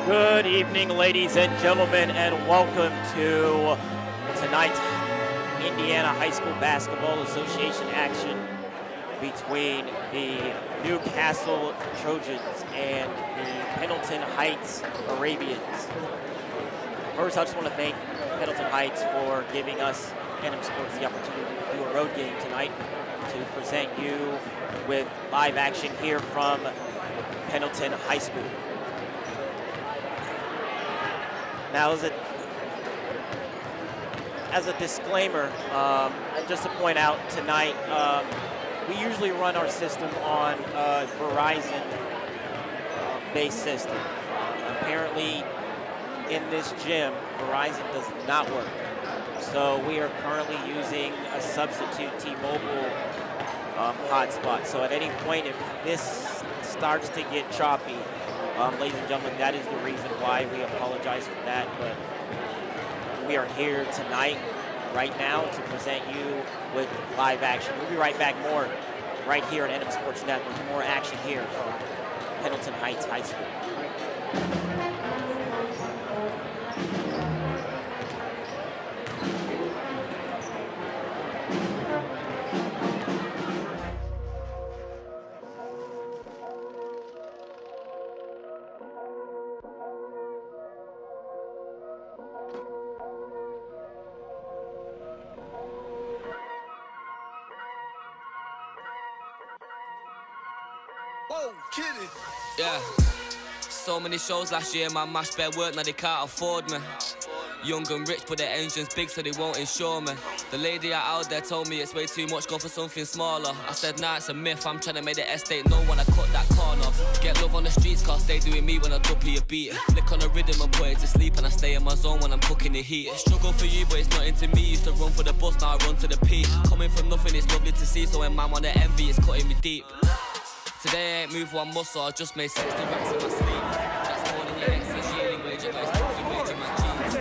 Good evening, ladies and gentlemen, and welcome to tonight's Indiana High School Basketball Association action between the Newcastle Trojans and the Pendleton Heights Arabians. First, I just want to thank Pendleton Heights for giving us, NM Sports, the opportunity to do a road game tonight to present you with live action here from Pendleton High School. Now, as a disclaimer, just to point out tonight, we usually run our system on Verizon-based system. Apparently, in this gym, Verizon does not work. So we are currently using a substitute T-Mobile hotspot. So at any point, if this starts to get choppy, ladies and gentlemen, that is the reason why. We apologize for that, but we are here tonight, right now, to present you with live action. We'll be right back, more right here at NM Sports Network, more action here from Pendleton Heights High School. Whoa, kitty. Yeah, so many shows last year, my mash bare work, now they can't afford me. Young and rich, but their engine's big, so they won't insure me. The lady out there told me it's way too much, go for something smaller. I said, nah, it's a myth, I'm trying to make the estate know when I cut that corner. Get love on the streets, cause they doing me when I duppy a beat. Flick on the rhythm and put it to sleep, and I stay in my zone when I'm cooking the heat. Struggle for you, but it's not into me. Used to run for the bus, now I run to the peak. Coming from nothing, it's lovely to see, so when man want to envy, it's cutting me deep. Today I ain't moved one muscle, I just made 60 racks in my sleep. That's more than your ex's yearly wage, I got his monthly wage in my jeans.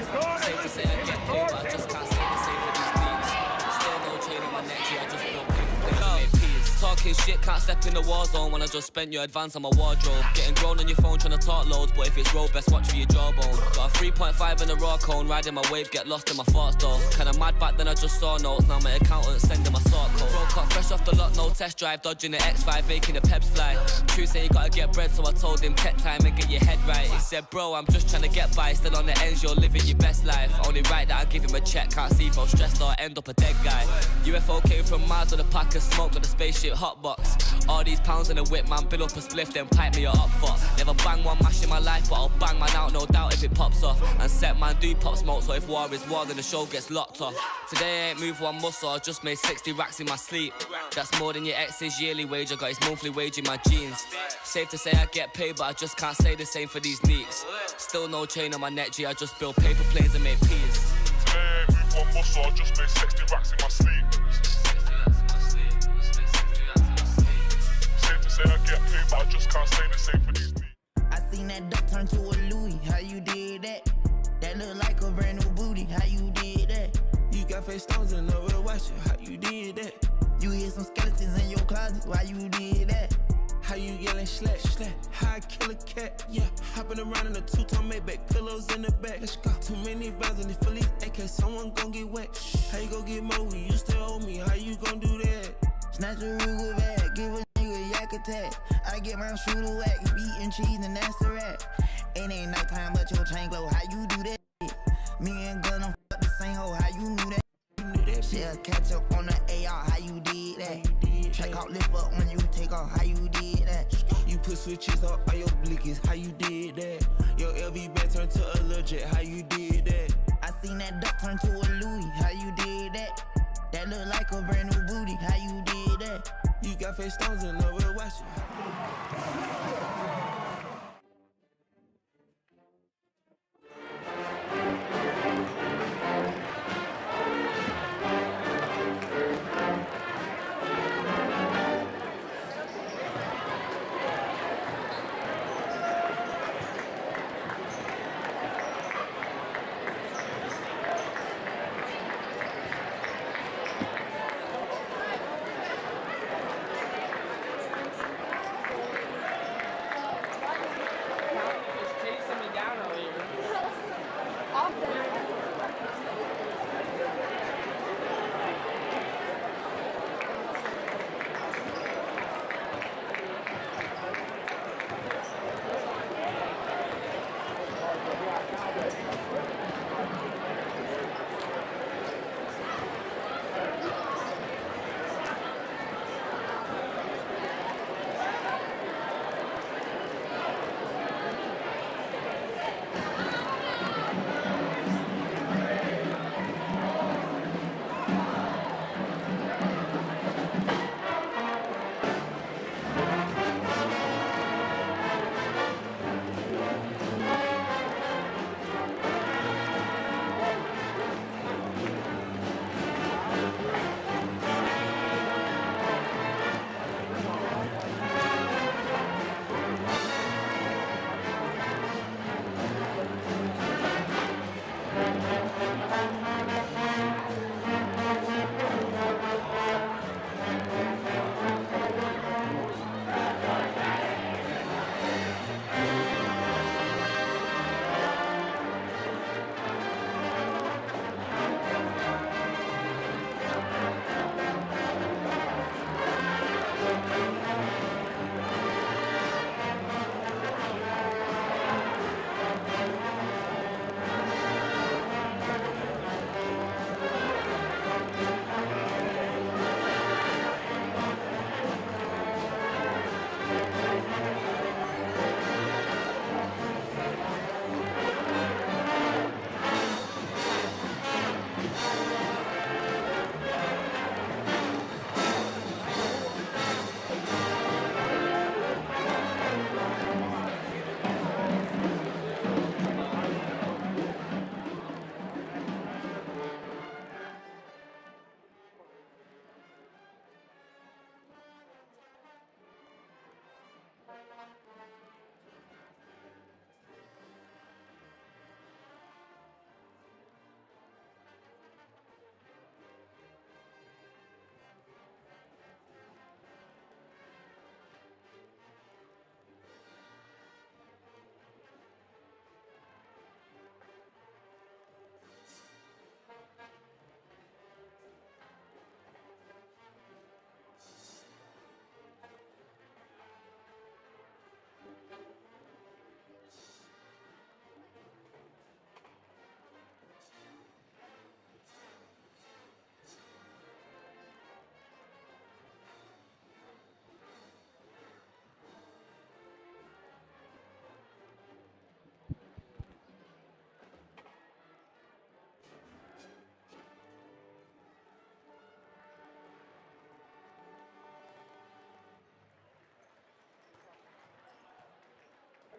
Safe to say I get paid, but I just can't say the same for these beats. Still no chain on my neck, yeah, I just built paper planes and made peas. Talking shit, can't step in the war zone when I just spent your advance on my wardrobe. Getting grown on your phone trying to talk loads, but if it's road, best watch for your jawbone. Got a 3.5 in a raw cone, riding my wave, get lost in my thoughts though. Kinda mad back then I just saw notes, now my accountant sending my sort code. Broke up fresh off the lot, no test drive, dodging the X5, making the peps fly. True say you gotta get bread, so I told him take time and get your head right. He said, bro, I'm just trying to get by, still on the ends, you're living your best life. Only right that I give him a check, can't see if I'm stressed or end up a dead guy. UFO came from Mars with a pack of smoke, got a spaceship hotbox. All these pounds in a whip, man, bill up a spliff, then pipe me a up fuck. Never bang one mash in my life, but I'll bang man out, no doubt if it pops off. And set man do pop smoke, so if war is war, then the show gets locked off. Today I ain't moved one muscle, I just made 60 racks in my sleep. That's more than your ex's yearly wage, I got his monthly wage in my jeans. Safe to say I get paid, but I just can't say the same for these neeks. Still no chain on my neck, G, I just build paper planes and make peas. Today I ain't moved one muscle, I just made 60 racks in my sleep. Say I get paid, but I just can't say the same for these beats. I seen that duck turn to a Louis, how you did that? That look like a brand new booty, how you did that? You got face stones in the real watch, how you did that? You hid some skeletons in your closet, why you did that? How you yelling slack, slack? How I kill a cat, yeah. Hopping around in a two-tone Maybach, pillows in the back. Let's go. Too many rounds in the Philly AK, someone gon' get wet. How you gon' get more when you still owe me? How you gon' do that? Snatch a Ruger bag, give a nigga yak attack. I get my shooter whack, eating cheese and that's a rat. It ain't nighttime but your chain glow, how you do that shit? Me and Gun don't fuck the same hoe, how you knew that? Shit, catch up on the AR, how you did that? Check out, lift up when you take off, how you did that? You put switches on all your blickies, how you did that? Your LV bag turned to a legit, how you did that? I seen that duck turn to a Louis, how you did that? That look like a brand new booty, how you did that? You got face stones in the real watch.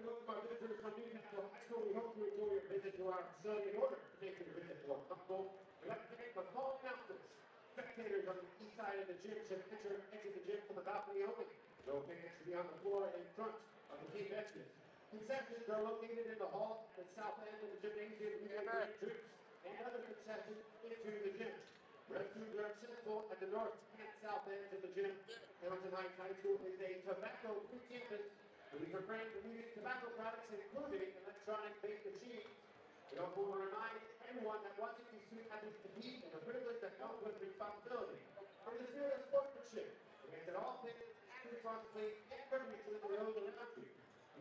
welcome our visitors from Newcastle High School. We hope you enjoy your visit to our facility. In order to make your visit more comfortable, we'd like to thank the following announcements. Spectators on the east side of the gym should exit the gym from the balcony only. No picnics should be on the floor in front of the team benches. Concessions are located in the hall at the south end of the gymnasium. We have drinks and other concessions into the gym. Restrooms are accessible at the north and south ends of the gym. Pendleton High School is a tobacco-free campus. We refrain from using tobacco products, including electronic vape machines. We also want to remind everyone that watching these student athletes compete is a privilege that comes with responsibility. From the spirit of sportsmanship, it makes it all things act responsibly and courteously to those around you.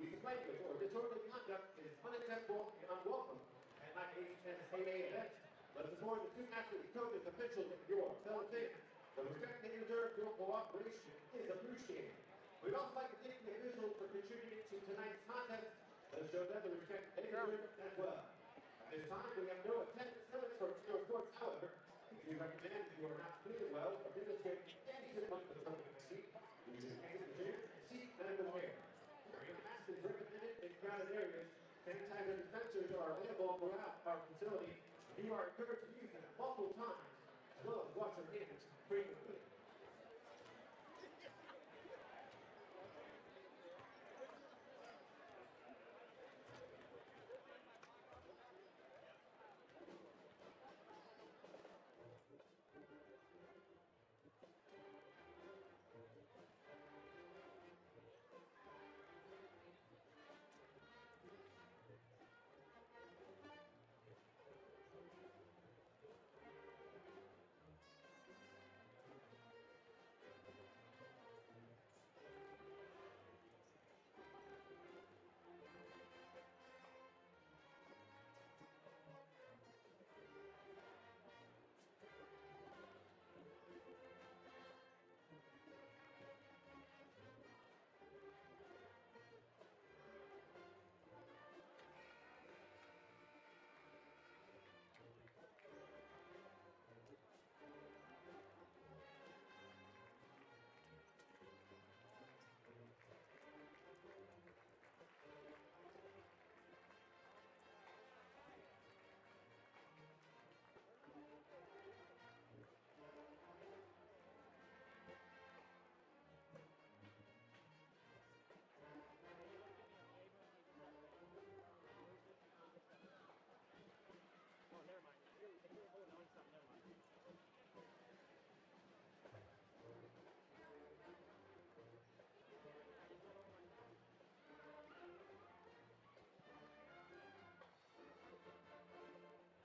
Use of language or disorderly conduct is unacceptable and unwelcome at NSAA events. Let us support the student athletes, coaches, officials, and your fellow fans. The respect they deserve, your cooperation is appreciated. We'd also like to thank the officials for contributing to tonight's contest. Let us show them the respect they deserve as well. At this time, we have no attendance limits for zero sports. However, if you recommend you are not feeling well or demonstrate any symptoms of COVID-19, you should exit the gym and seek medical care. Wearing a mask is recommended in crowded areas. Sanitizer dispensers are available throughout our facility. You are encouraged to use them multiple times, as well as wash your hands frequently.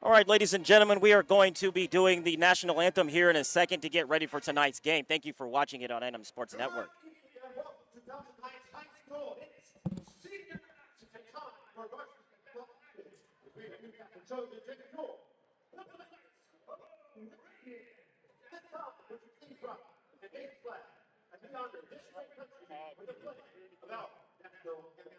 All right, ladies and gentlemen, we are going to be doing the national anthem here in a second to get ready for tonight's game. Thank you for watching it on NM Sports Network. Welcome to Pendleton High School. It's senior action time for varsity between the Newcastle Trojans and the Gold. This time, which is team from the eighth flag, and we honor this great country with a flag of our national anthem.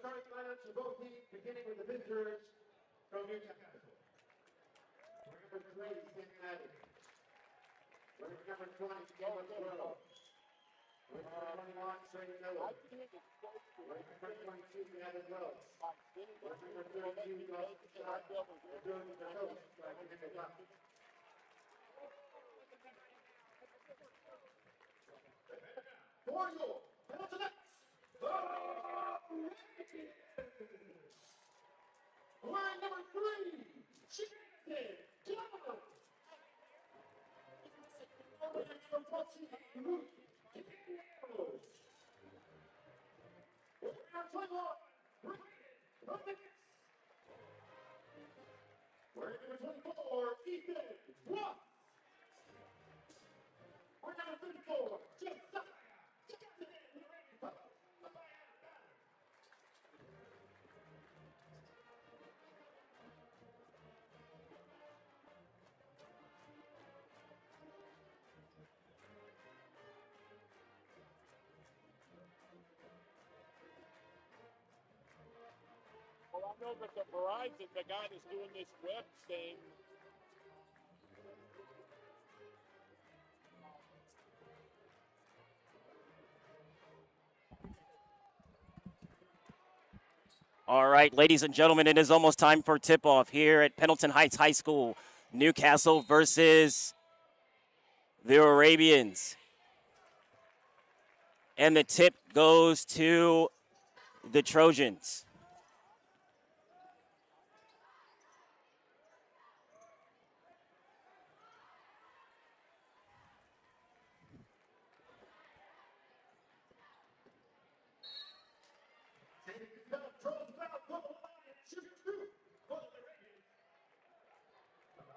Starting lineups for both teams, beginning with the visitors from Newcastle. Number 3, Cincinnati. Number number 20, Caleb Burrow. With number 21, Trey Miller. With number 22, Gavin Rose. With number 32, Dawson Scott. Doing the coach, Kendrick Love. For you, Pendleton Knights, wearing number 3, Chicken John. Wearing number 14, Luke Campbell. Wearing number 21, Rick wearing number 24, Ethan Ross. Wearing number 34, Josiah. Well, I know that the Verizon, the guy that's doing this web thing, All right, ladies and gentlemen, it is almost time for tip-off here at Pendleton Heights High School. Newcastle versus the Arabians. And the tip goes to the Trojans.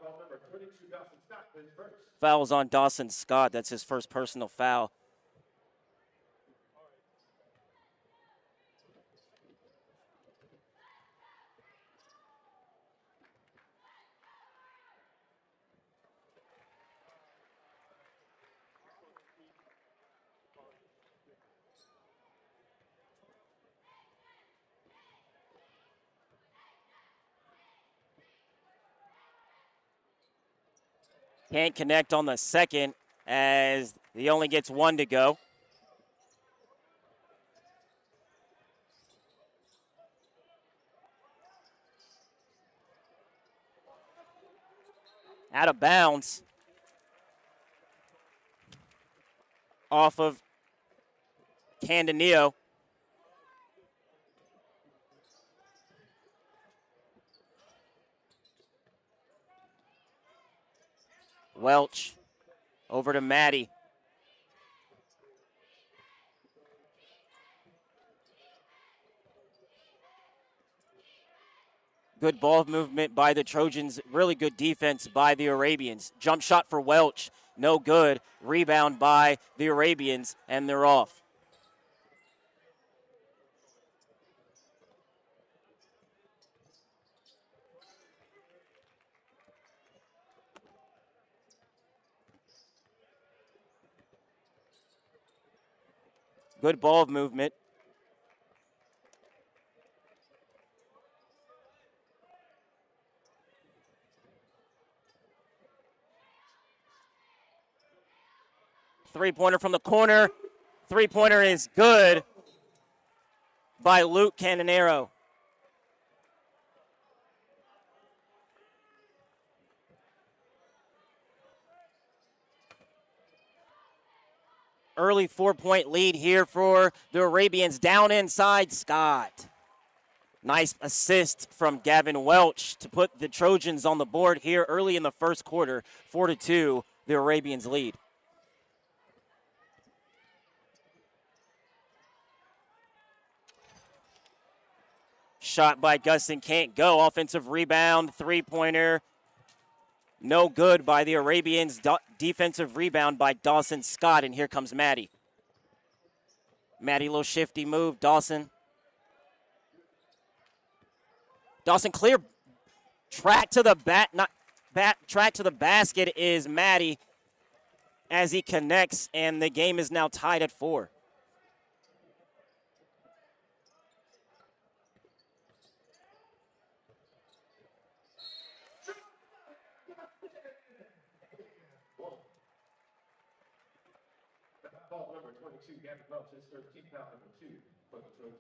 Number 22, Dawson Scott, is first. Fouls on Dawson Scott. That's his first personal foul. Can't connect on the second as he only gets one to go. Out of bounds. Off of Candanillo. Welch over to Maddie. Good ball movement by the Trojans. Really good defense by the Arabians. Jump shot for Welch. No good. Rebound by the Arabians, and they're off. Good ball movement. Three-pointer from the corner. Three-pointer is good by Luke Candanero. Early 4-point lead here for the Arabians. Down inside, Scott. Nice assist from Gavin Welch to put the Trojans on the board here early in the first quarter. 4-2, the Arabians lead. Shot by Gustin can't go. Offensive rebound, three-pointer. No good by the Arabians. Defensive rebound by Dawson Scott, and here comes Maddie. Maddie, little shifty move. Dawson clear. Track to the track to the basket is Maddie as he connects, and the game is now tied at 4. call number 22, Gavin Welch, his first team foul number 2 for the Trojans.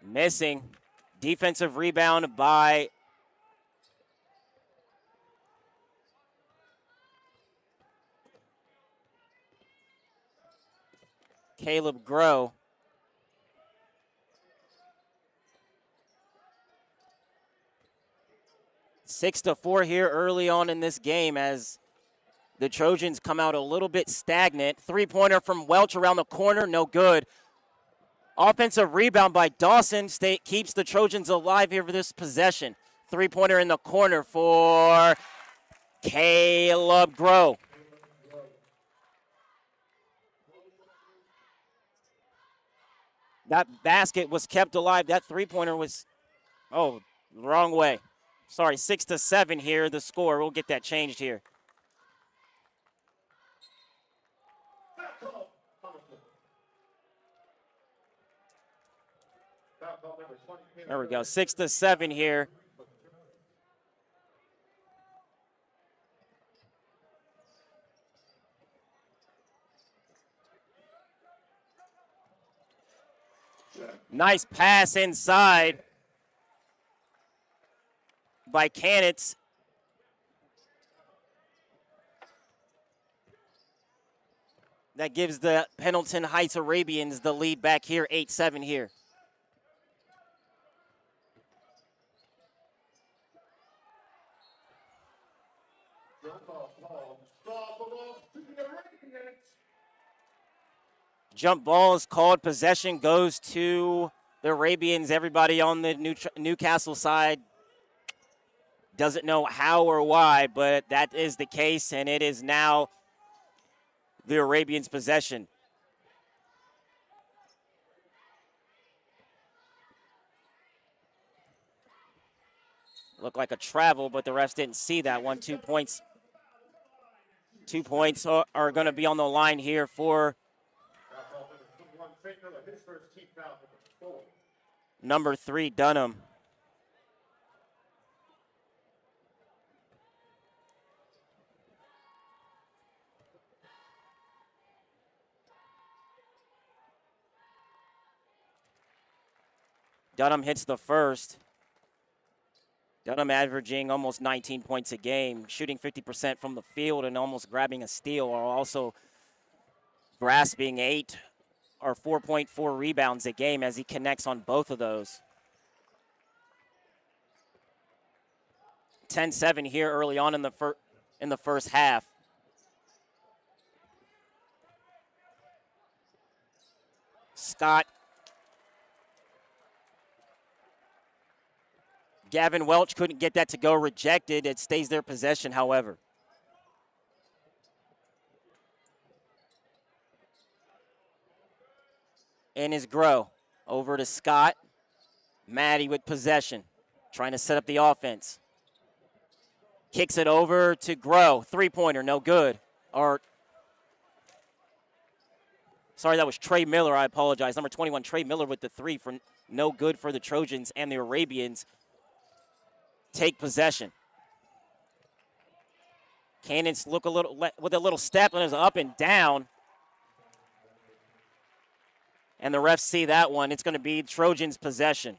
Missing. Defensive rebound by Caleb Grow. Six to 4 here early on in this game as the Trojans come out a little bit stagnant. Three-pointer from Welch around the corner, no good. Offensive rebound by Dawson. State keeps the Trojans alive here for this possession. Three-pointer in the corner for Caleb Grow. That basket was kept alive. That three-pointer was, wrong way. Sorry, 6 to 7 here, the score. We'll get that changed here. There we go, 6 to 7 here. Nice pass inside by Canitz. That gives the Pendleton Heights Arabians the lead back here, 8-7 here. Jump ball is called. Possession goes to the Arabians. Everybody on the Newcastle side doesn't know how or why, but that is the case, and it is now the Arabians' possession. Looked like a travel, but the refs didn't see that one. 2 points. 2 points are going to be on the line here for number 3, Dunham. Dunham hits the first. Dunham averaging almost 19 points a game, shooting 50% from the field and almost grabbing a steal, while also grasping 8 or 4.4 rebounds a game as he connects on both of those. 10-7 here early on in the first half. Scott. Gavin Welch couldn't get that to go, rejected. It stays their possession, however. And is Grow. Over to Scott. Maddie with possession. Trying to set up the offense. Kicks it over to Grow. Three-pointer, no good. Sorry, that was Trey Miller. I apologize. Number 21, Trey Miller with the three for no good for the Trojans, and the Arabians take possession. Cannons look a little with a little step and is up and down. And the refs see that one. It's going to be Trojans' possession.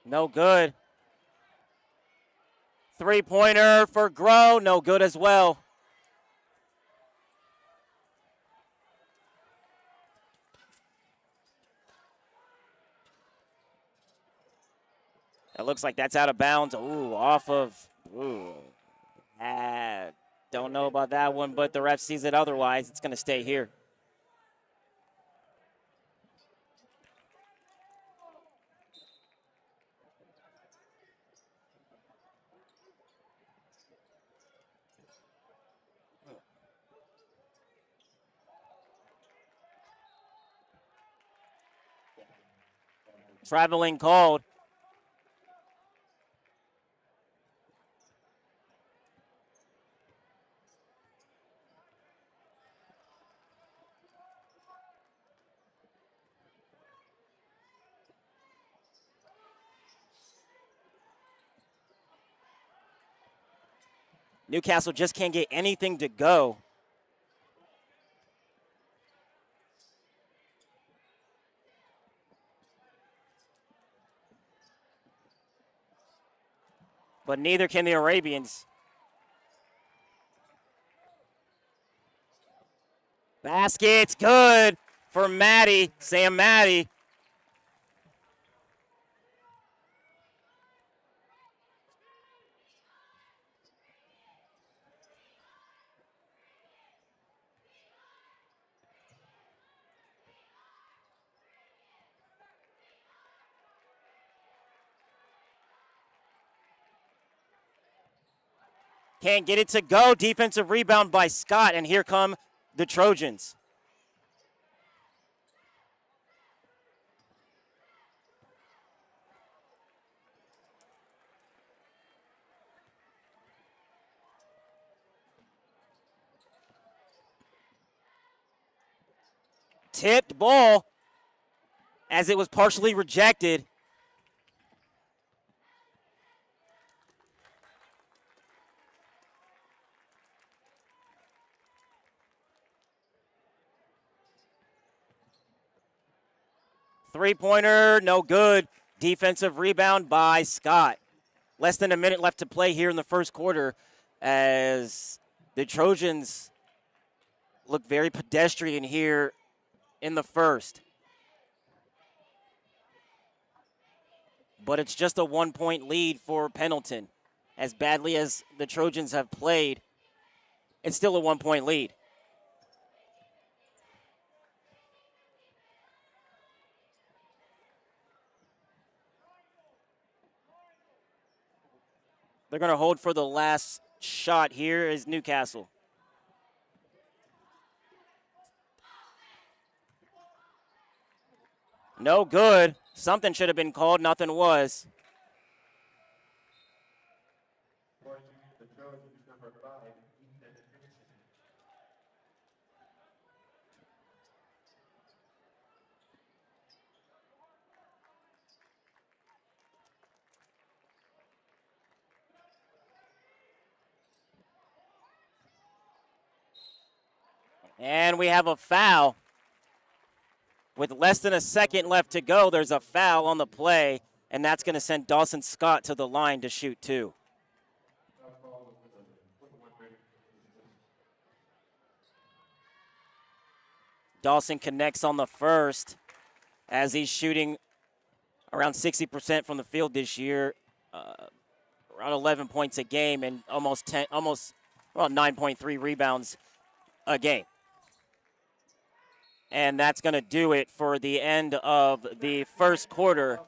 No good. Three-pointer for Grow, no good as well. It looks like that's out of bounds. Ooh, off of. Ooh. Don't know about that one, but the ref sees it otherwise. It's going to stay here. Traveling called. Newcastle just can't get anything to go. But neither can the Arabians. Basket's good for Maddie, Sam Maddie. Can't get it to go. Defensive rebound by Scott, and here come the Trojans. Tipped ball as it was partially rejected. Three-pointer, no good. Defensive rebound by Scott. Less than a minute left to play here in the first quarter as the Trojans look very pedestrian here in the first. But it's just a one-point lead for Pendleton. As badly as the Trojans have played, it's still a one-point lead. They're going to hold for the last shot here is Newcastle. No good. Something should have been called. Nothing was. And we have a foul. With less than a second left to go, there's a foul on the play, and that's going to send Dawson Scott to the line to shoot two. Dawson connects on the first as he's shooting around 60% from the field this year, around 11 points a game and almost 9.3 rebounds a game. And that's going to do it for the end of the first quarter,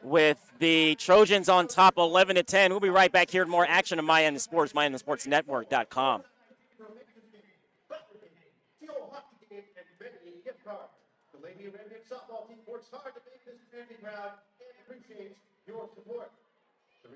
with the Trojans on top 11-10. We'll be right back here with more action on My End of Sports, MyEndOfSportsNetwork.com. The Lady Arabian softball team works hard to make this community proud and appreciates your support. The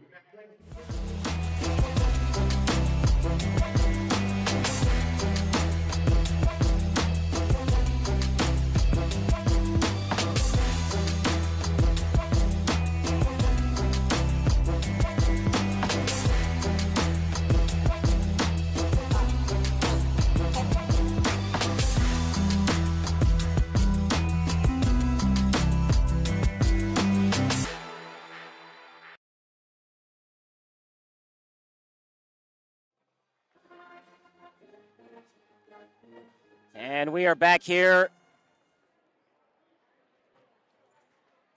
And we are back here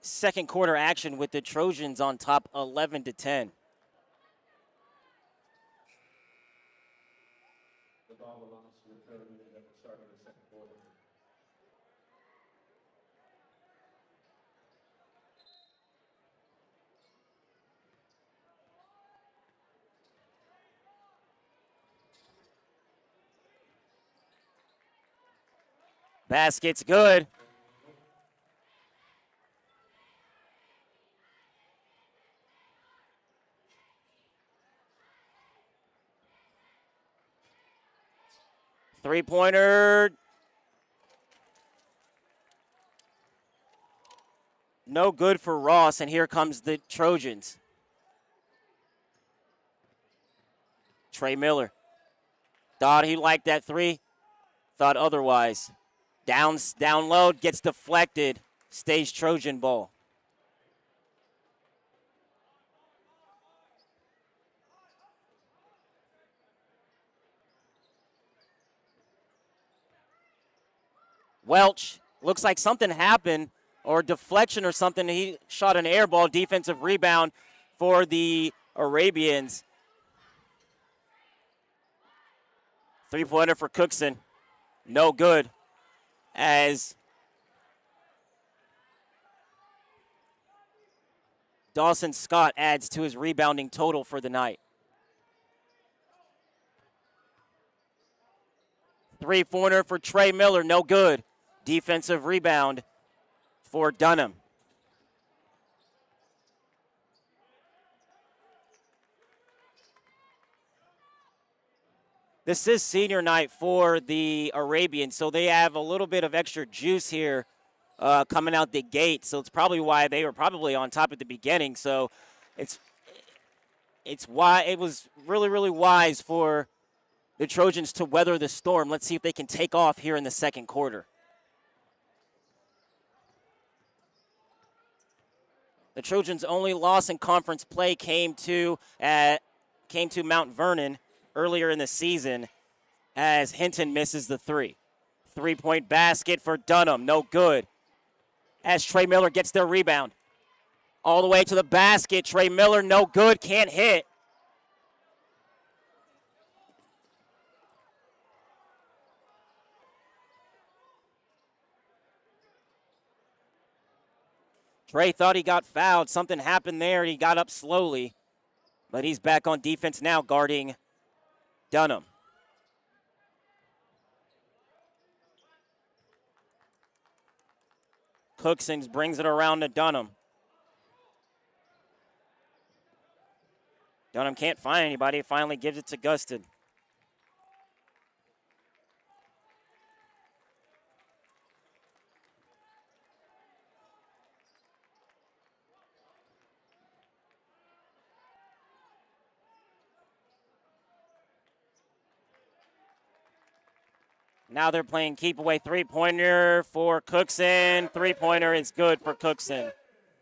second quarter action with the Trojans on top 11-10. The ball belongs to the Trojans at the start of the second quarter. Basket's good. Three-pointer. No good for Ross, and here comes the Trojans. Trey Miller. Thought he liked that three. Thought otherwise. Down low, gets deflected. Stays Trojan ball. Welch, looks like something happened, or deflection or something. He shot an air ball, defensive rebound for the Arabians. Three-pointer for Cookson. No good. As Dawson Scott adds to his rebounding total for the night. Three-pointer for Trey Miller, no good. Defensive rebound for Dunham. This is senior night for the Arabians, so they have a little bit of extra juice here coming out the gate. So it's probably why they were probably on top at the beginning. So it's why it was really, really wise for the Trojans to weather the storm. Let's see if they can take off here in the second quarter. The Trojans' only loss in conference play came to Mount Vernon earlier in the season as Hinton misses the three. Three-point basket for Dunham, no good. As Trey Miller gets their rebound. All the way to the basket, Trey Miller, no good, can't hit. Trey thought he got fouled. Something happened there. He got up slowly. But he's back on defense now, guarding Dunham. Cookson brings it around to Dunham. Dunham can't find anybody. Finally gives it to Gustin. Now they're playing keep away three-pointer for Cookson. Three-pointer is good for Cookson.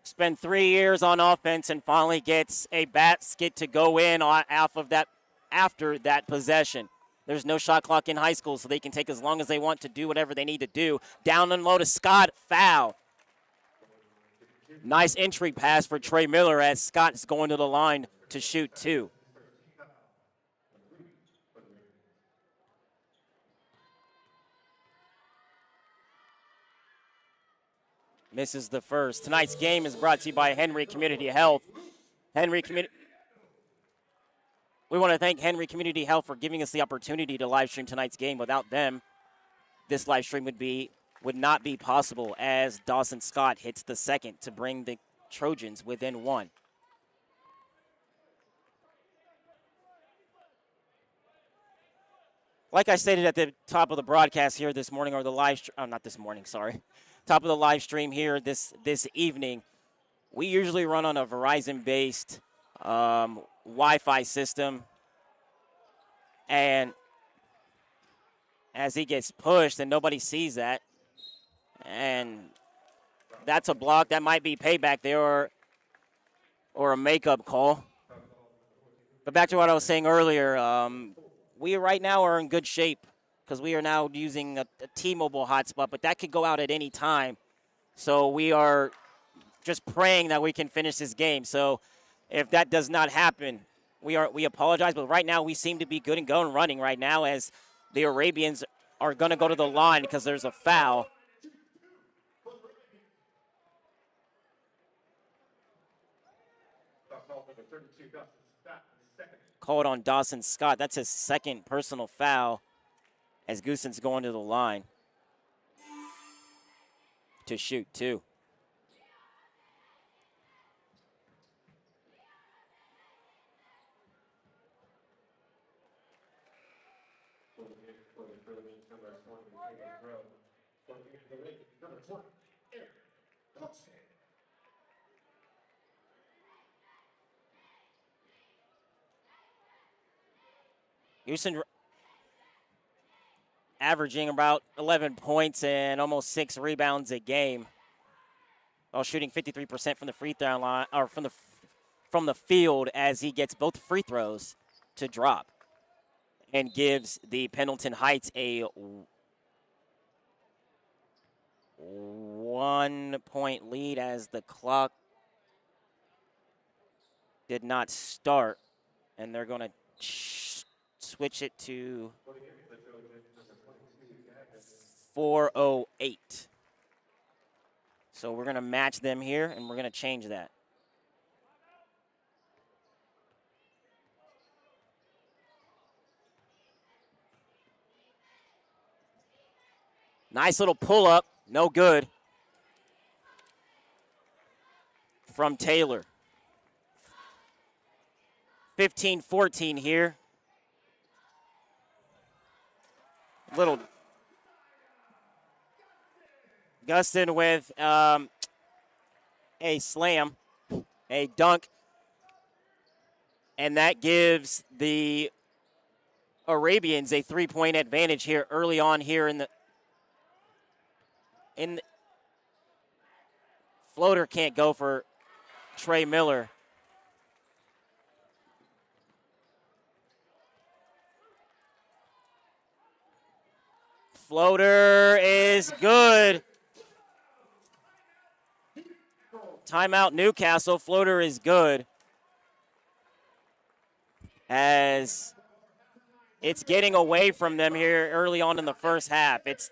Spent 3 years on offense and finally gets a basket to go in off of that after that possession. There's no shot clock in high school, so they can take as long as they want to do whatever they need to do. Down and low to Scott, foul. Nice entry pass for Trey Miller as Scott is going to the line to shoot two. Misses the first. Tonight's game is brought to you by Henry Community Health. We want to thank Henry Community Health for giving us the opportunity to live stream tonight's game. Without them, this live stream would not be possible as Dawson Scott hits the second to bring the Trojans within one. Like I stated at the top of the broadcast here this morning, or the live stream, not this morning, sorry. Top of the live stream here this evening, we usually run on a Verizon-based Wi-Fi system. And as he gets pushed, and nobody sees that, and that's a block. That might be payback there or a makeup call. But back to what I was saying earlier, we right now are in good shape because we are now using a T-Mobile hotspot, but that could go out at any time. So we are just praying that we can finish this game. So if that does not happen, we apologize. But right now we seem to be good and going running right now as the Arabians are going to go to the line because there's a foul. Called on Dawson Scott. That's his second personal foul as Goosen's going to the line to shoot two. Houston averaging about 11 points and almost 6 rebounds a game, while shooting 53% from the free throw line or from the field as he gets both free throws to drop, and gives the Pendleton Heights a 1-point lead as the clock did not start, and they're going to switch it to 4:08. So we're going to match them here, and we're going to change that. Nice little pull-up. No good from Taylor. 15-14 here. Little Gustin with a slam, a dunk, and that gives the Arabians a 3-point advantage here early on here in the floater can't go for Trey Miller. Floater is good. Timeout Newcastle. Floater is good. As it's getting away from them here early on in the first half. It's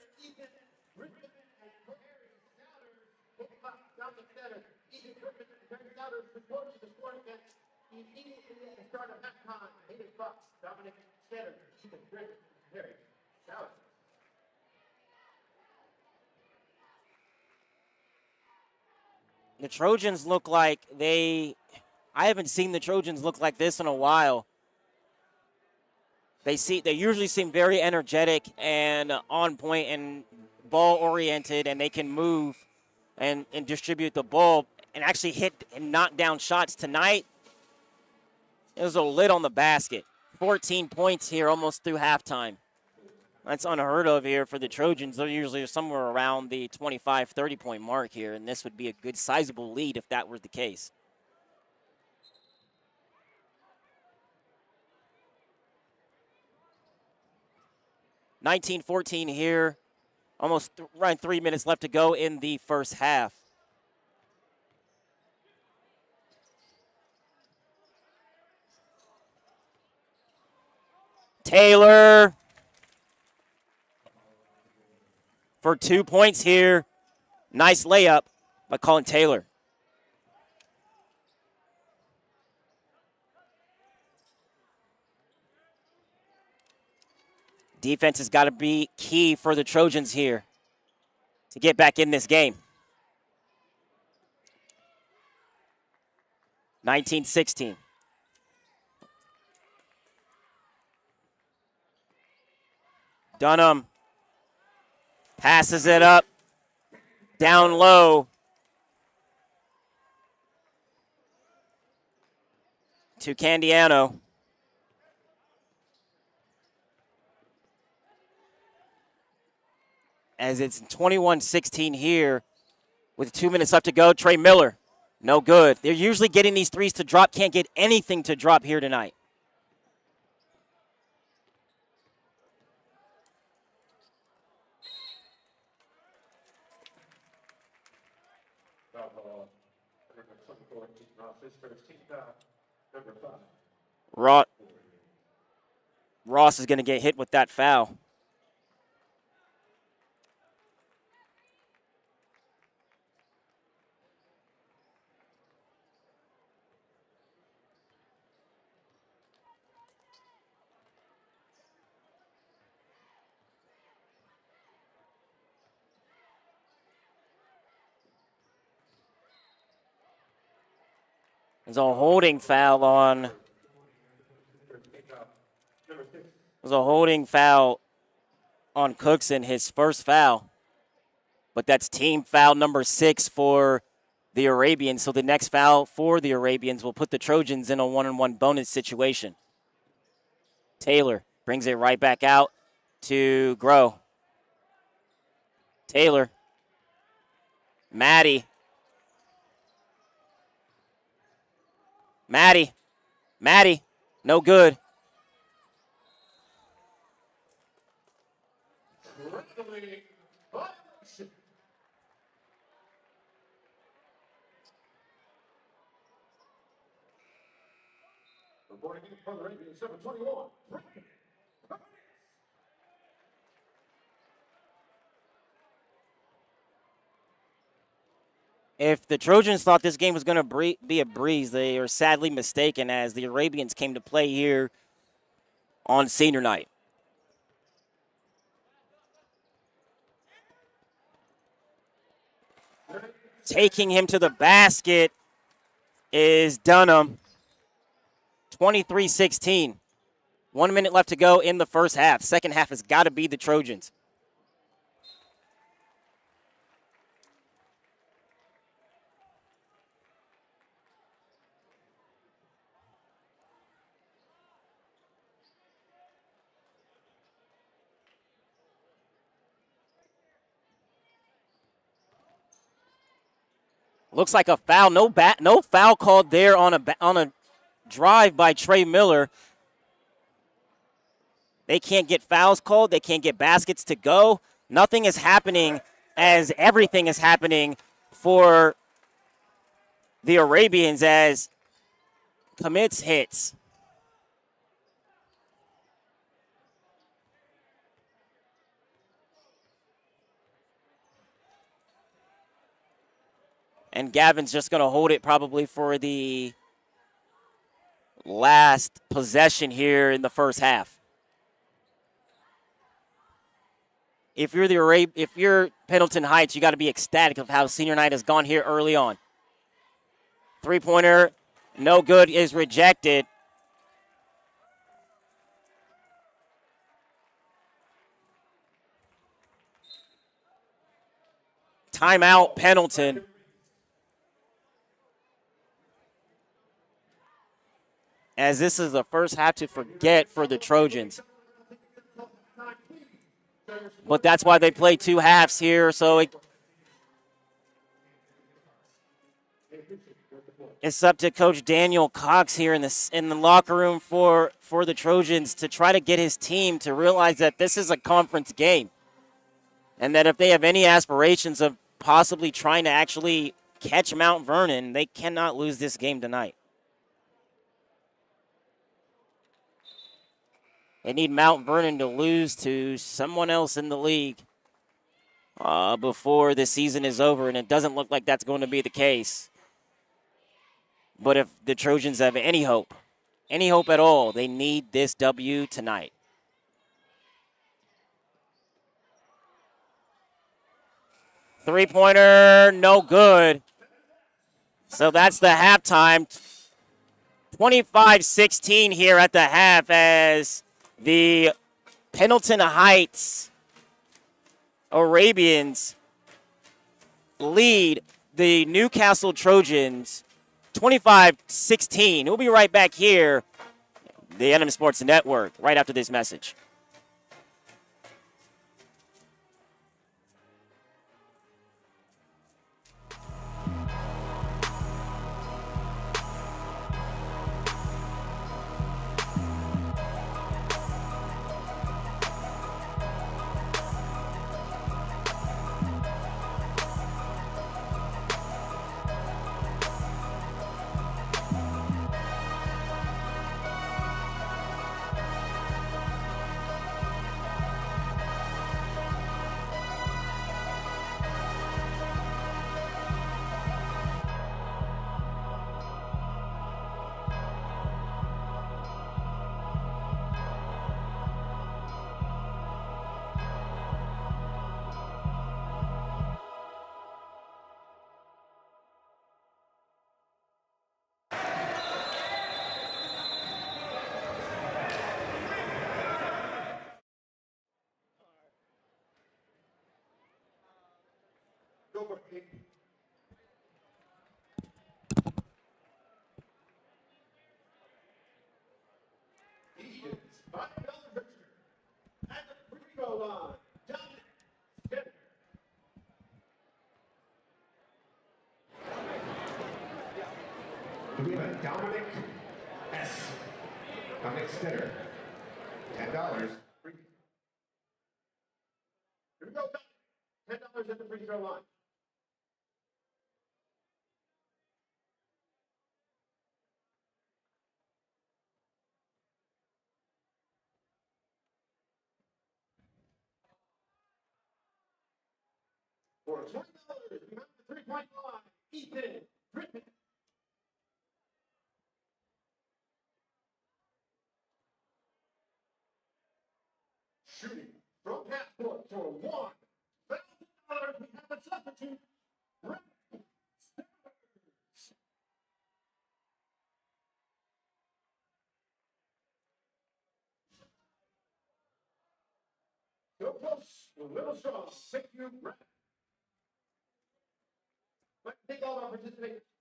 the Trojans look like I haven't seen the Trojans look like this in a while. They usually seem very energetic and on point and ball oriented, and they can move and distribute the ball and actually hit and knock down shots. Tonight, it was a lid on the basket. 14 points here almost through halftime. That's unheard of here for the Trojans. They're usually somewhere around the 25, 30-point mark here, and this would be a good sizable lead if that were the case. (19-14) here. Almost around 3 minutes left to go in the first half. Taylor for 2 points here. Nice layup by Colin Taylor. Defense has got to be key for the Trojans here to get back in this game. 19-16. Dunham passes it up, down low to Candiano. As it's 21-16 here with 2 minutes left to go. Trey Miller, no good. They're usually getting these threes to drop. Can't get anything to drop here tonight. Ross is going to get hit with that foul. There's a holding foul on. There's a holding foul on Cookson, his first foul. But that's team foul number 6 for the Arabians. So the next foul for the Arabians will put the Trojans in a 1-on-1 bonus situation. Taylor brings it right back out to Grow. Taylor. Maddie. No good. If the Trojans thought this game was going to be a breeze, they are sadly mistaken as the Arabians came to play here on senior night. Taking him to the basket is Dunham. 23-16. 1 minute left to go in the first half. Second half has got to be the Trojans. Looks like a foul. No foul called there on a drive by Trey Miller. They can't get fouls called. They can't get baskets to go. Nothing is happening as everything is happening for the Arabians as commits hits. And Gavin's just going to hold it probably for the last possession here in the first half. If you're Pendleton Heights, you got to be ecstatic of how senior night has gone here early on. Three-pointer, no good, is rejected. Timeout, Pendleton. As this is the first half to forget for the Trojans. But that's why they play 2 halves here, so it's up to Coach Daniel Cox here in the locker room for the Trojans to try to get his team to realize that this is a conference game. And that if they have any aspirations of possibly trying to actually catch Mount Vernon, they cannot lose this game tonight. They need Mount Vernon to lose to someone else in the league before the season is over, and it doesn't look like that's going to be the case. But if the Trojans have any hope at all, they need this W tonight. Three-pointer, no good. So that's the halftime. 25-16 here at the half as the Pendleton Heights Arabians lead the Newcastle Trojans 25-16. We'll be right back here, the NM Sports Network, right after this message. over 8. He is $5 richer. At the free throw line, Dominic Skinner. We have Dominic S. Dominic Skinner. $10. Free. Here we go, Dominic. $10 at the free throw line. For $20 behind the three-point line, Ethan Britton. Shooting from half court for $1,000. We have a substitute. Brett Stevens. So close, a little strong. Thank you, Brett. But thank all our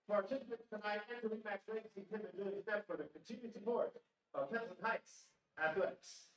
participants tonight and to Remax Legacy, Tim and Julie Steph for the continued support of Pendleton Heights Athletics.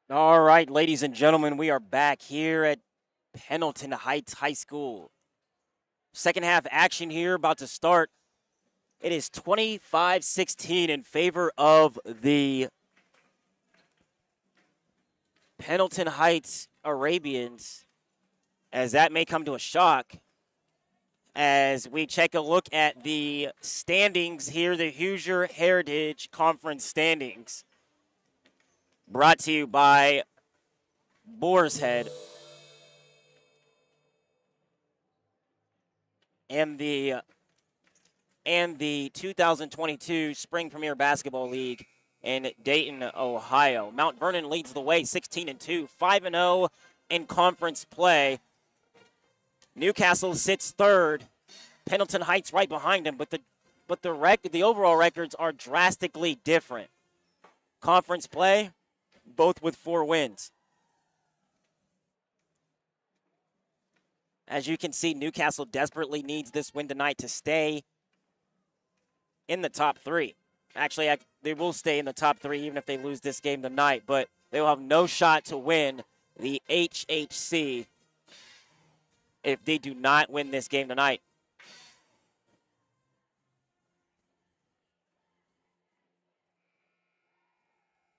All right, ladies and gentlemen, we are back here at Pendleton Heights High School. Second half action here about to start. It is 25-16 in favor of the Pendleton Heights Arabians, as that may come to a shock as we take a look at the standings here, the Hoosier Heritage Conference standings, brought to you by Boar's Head and the 2022 Spring Premier Basketball League in Dayton, Ohio. Mount Vernon leads the way 16-2, 5-0 in conference play. Newcastle sits third. Pendleton Heights right behind him, but the overall records are drastically different. Conference play, both with 4 wins. As you can see, Newcastle desperately needs this win tonight to stay in the top 3. Actually, they will stay in the top 3 even if they lose this game tonight, but they will have no shot to win the HHC if they do not win this game tonight.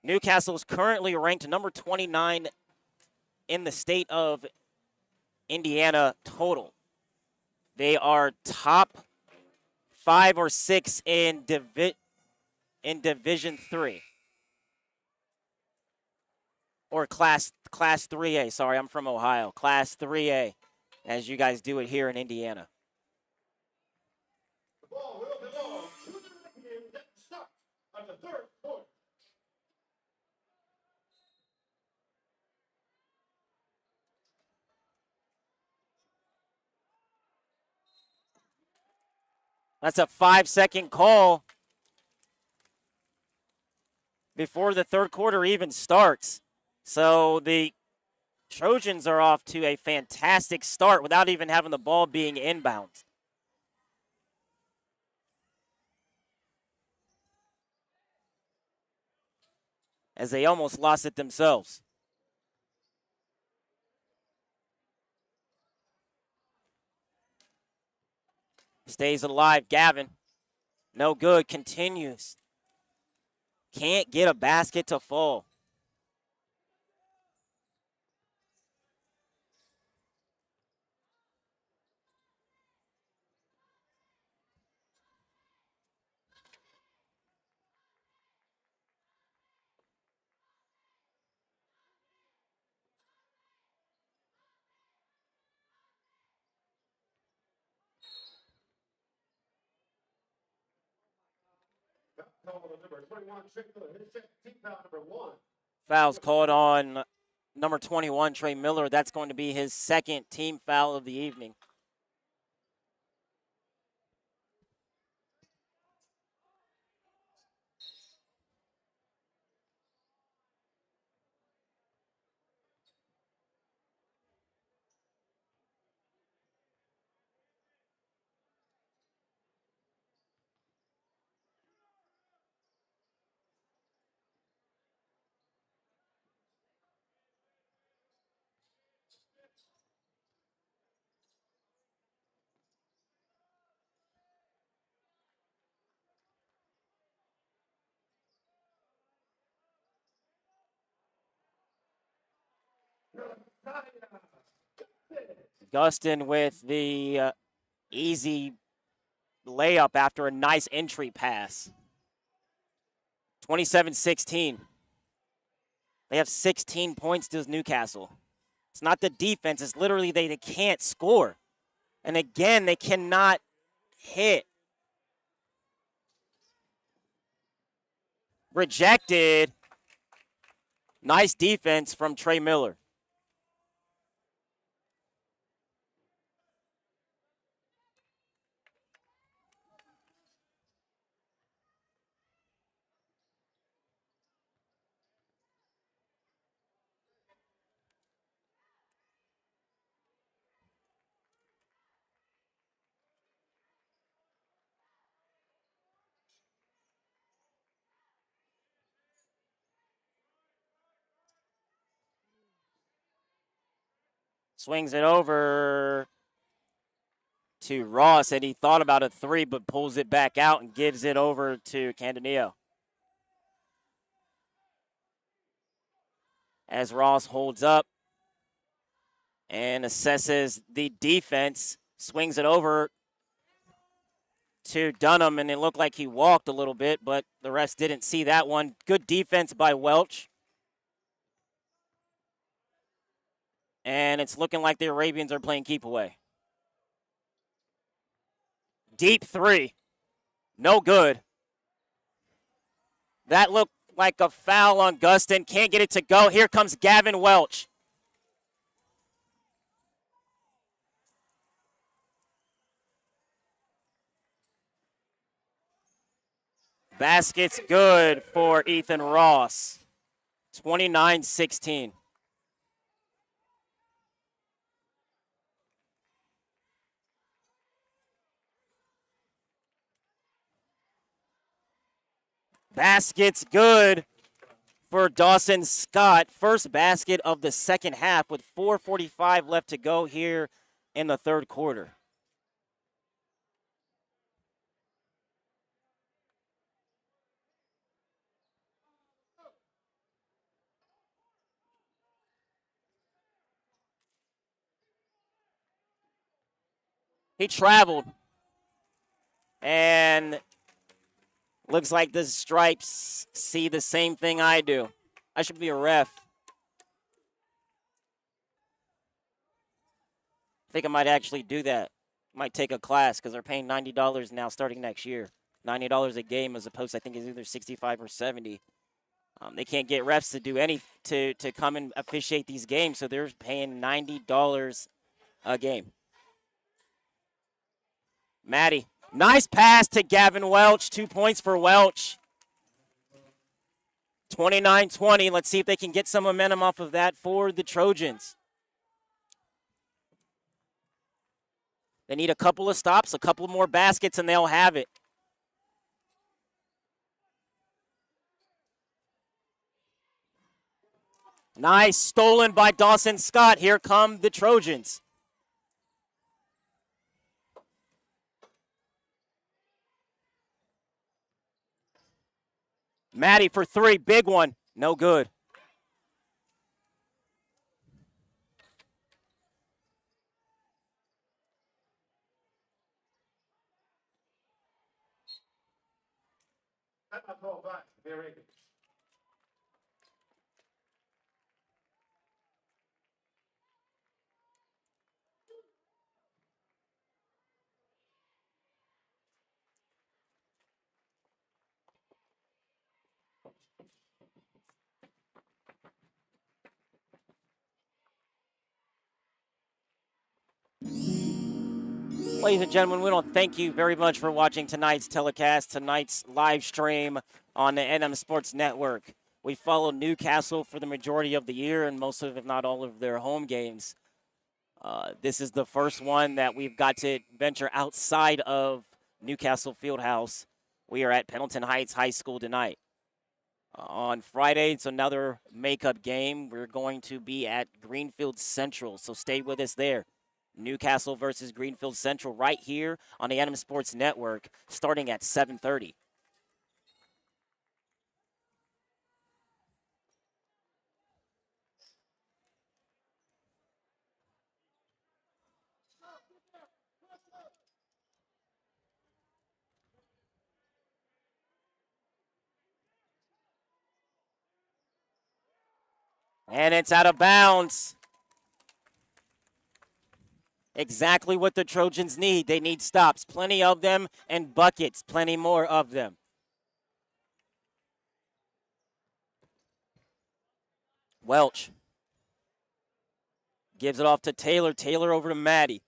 Newcastle is currently ranked number 29 in the state of Indiana total. They are top 5 or 6 in Division 3. Or Class 3A. Sorry, I'm from Ohio. Class 3A, as you guys do it here in Indiana. The ball will belong to the Arabians at the start of the third quarter. That's a 5-second call before the third quarter even starts. So the Trojans are off to a fantastic start without even having the ball being inbound, as they almost lost it themselves. Stays alive, Gavin. No good, continues. Can't get a basket to fall. Call number 21, Strickler, his second team foul number 1. Fouls called on number 21, Trey Miller. That's going to be his second team foul of the evening. Gustin with the easy layup after a nice entry pass. 27-16. They have 16 points to Newcastle. It's not the defense. It's literally they can't score. And again, they cannot hit. Rejected. Nice defense from Trey Miller. Swings it over to Ross, and he thought about a three, but pulls it back out and gives it over to Candanillo. As Ross holds up and assesses the defense, swings it over to Dunham, and it looked like he walked a little bit, but the rest didn't see that one. Good defense by Welch. And it's looking like the Arabians are playing keep away. Deep three. No good. That looked like a foul on Gustin. Can't get it to go. Here comes Gavin Welch. Basket's good for Ethan Ross. 29-16. Basket's good for Dawson Scott. First basket of the second half with 4:45 left to go here in the third quarter. He traveled. And looks like the Stripes see the same thing I do. I should be a ref. I think I might actually do that. Might take a class because they're paying $90 now starting next year. $90 a game as opposed to, I think it's either 65 or 70. They can't get refs to do any to come and officiate these games, so they're paying $90 a game. Maddie, nice pass to Gavin Welch. 2 points for Welch. 29-20. Let's see if they can get some momentum off of that for the Trojans. They need a couple of stops, a couple more baskets, and they'll have it. Nice, stolen by Dawson Scott. Here come the Trojans. Maddie for three, big one, no good. Timeout called by the Arabians. Ladies and gentlemen, we want to thank you very much for watching tonight's telecast, tonight's live stream on the NM Sports Network. We followed Newcastle for the majority of the year and most of, if not all of their home games. This is the first one that we've got to venture outside of Newcastle Fieldhouse. We are at Pendleton Heights High School tonight. On Friday, it's another makeup game. We're going to be at Greenfield Central, so stay with us there. Newcastle versus Greenfield Central right here on the NM Sports Network starting at 7:30. And it's out of bounds. Exactly what the Trojans need. They need stops, plenty of them, and buckets, plenty more of them. Welch gives it off to Taylor. Taylor over to Maddie.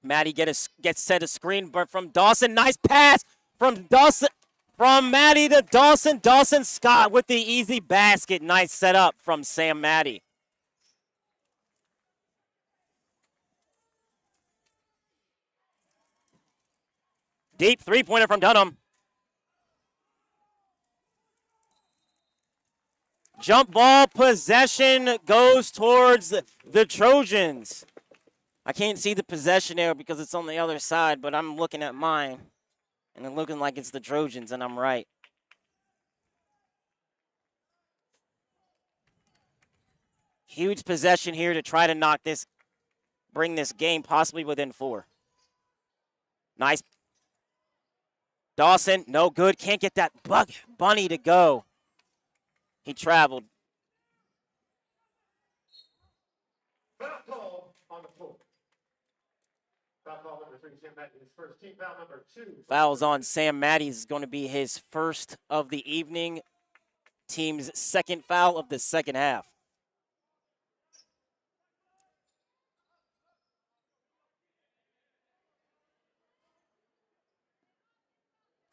Maddie gets set a screen from Dawson. Nice pass from Dawson. From Maddie to Dawson. Dawson Scott with the easy basket. Nice setup from Sam Maddie. Deep three-pointer from Dunham. Jump ball possession goes towards the Trojans. I can't see the possession arrow because it's on the other side, but I'm looking at mine, and it's looking like it's the Trojans, and I'm right. Huge possession here to try to bring this game possibly within 4. Nice. Dawson, no good. Can't get that bunny to go. He traveled. Foul call on the floor. Foul call number 3, Sam Matthews' first team foul number 2. Fouls on Sam Matthews is going to be his first of the evening. Team's second foul of the second half.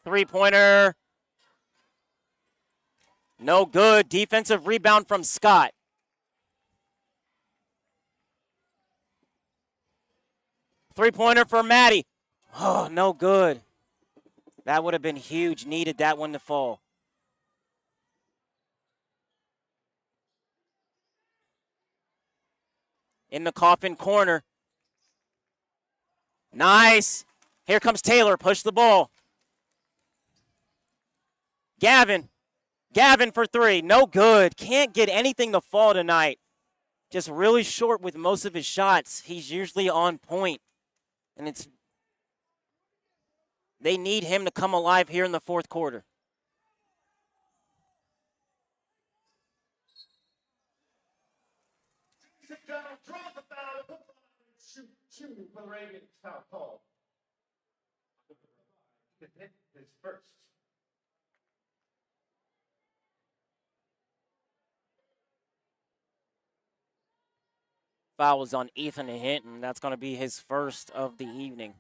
Three-pointer. No good. Defensive rebound from Scott. Three-pointer for Maddie. Oh, no good. That would have been huge. Needed that one to fall. In the coffin corner. Nice. Here comes Taylor. Push the ball. Gavin for 3. No good. Can't get anything to fall tonight. Just really short with most of his shots. He's usually on point. And they need him to come alive here in the fourth quarter. Draws the foul. Shoot for the Ravens. Foul call. His first. Foul was on Ethan Hinton. That's going to be his first of the evening.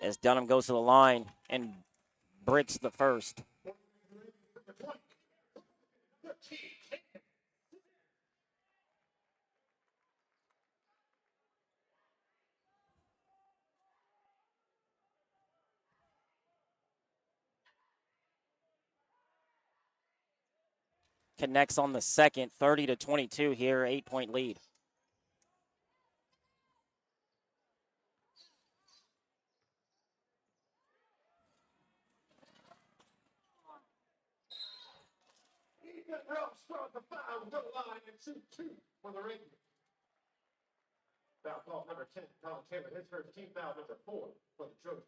As Dunham goes to the line and bricks the first. Connects on the second, 30-22 here, 8-point lead. Ethan Rose draws the foul, go line and shoot 2 for the Ravens. Foul call number 10, Colin Taylor, his first team foul number 4 for the Trojans.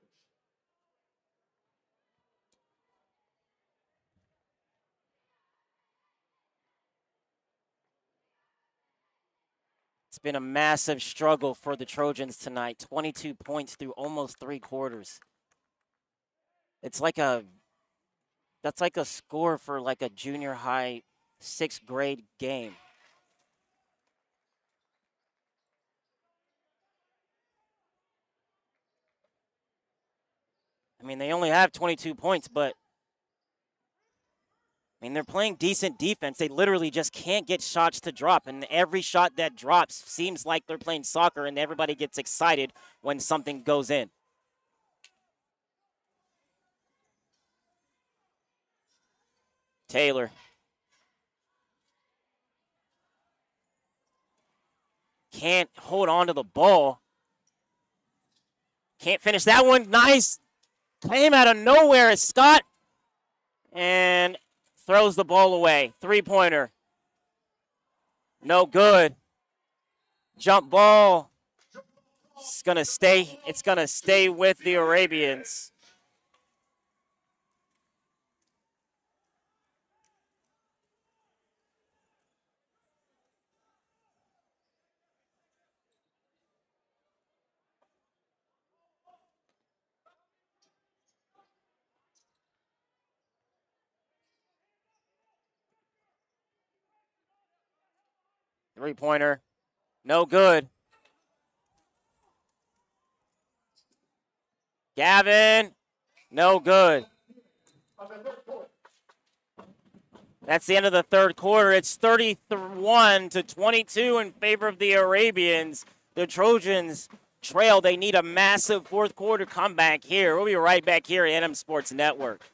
It's been a massive struggle for the Trojans tonight. 22 points through almost 3 quarters. That's like a score for like a junior high 6th grade game. I mean, they only have 22 points, but I mean, they're playing decent defense. They literally just can't get shots to drop. And every shot that drops seems like they're playing soccer, and everybody gets excited when something goes in. Taylor. Can't hold on to the ball. Can't finish that one. Nice. Came out of nowhere as Scott. And throws the ball away. 3-pointer. No good. Jump ball. It's gonna stay with the Arabians. Three-pointer. No good. Gavin. No good. That's the end of the third quarter. It's 31-22 in favor of the Arabians. The Trojans trail. They need a massive fourth quarter comeback here. We'll be right back here at NM Sports Network.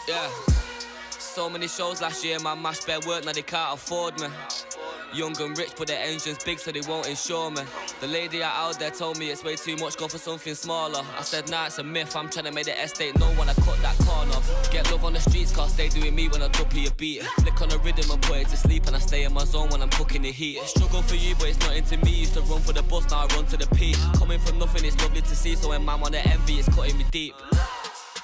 Yeah. So many shows last year, man, mashed bare work, now they can't afford me. Young and rich, but their engines big, so they won't insure me. The lady out there told me it's way too much, go for something smaller. I said, nah, it's a myth, I'm trying to make the estate know when I cut that corner. Get love on the streets, cause they doing me when I duppy a beat. Flick on the rhythm and put it to sleep, and I stay in my zone when I'm cooking the heat. Struggle for you, but it's not into me. Used to run for the bus, now I run to the peak. Coming from nothing, it's lovely to see, so when man on the envy, it's cutting me deep.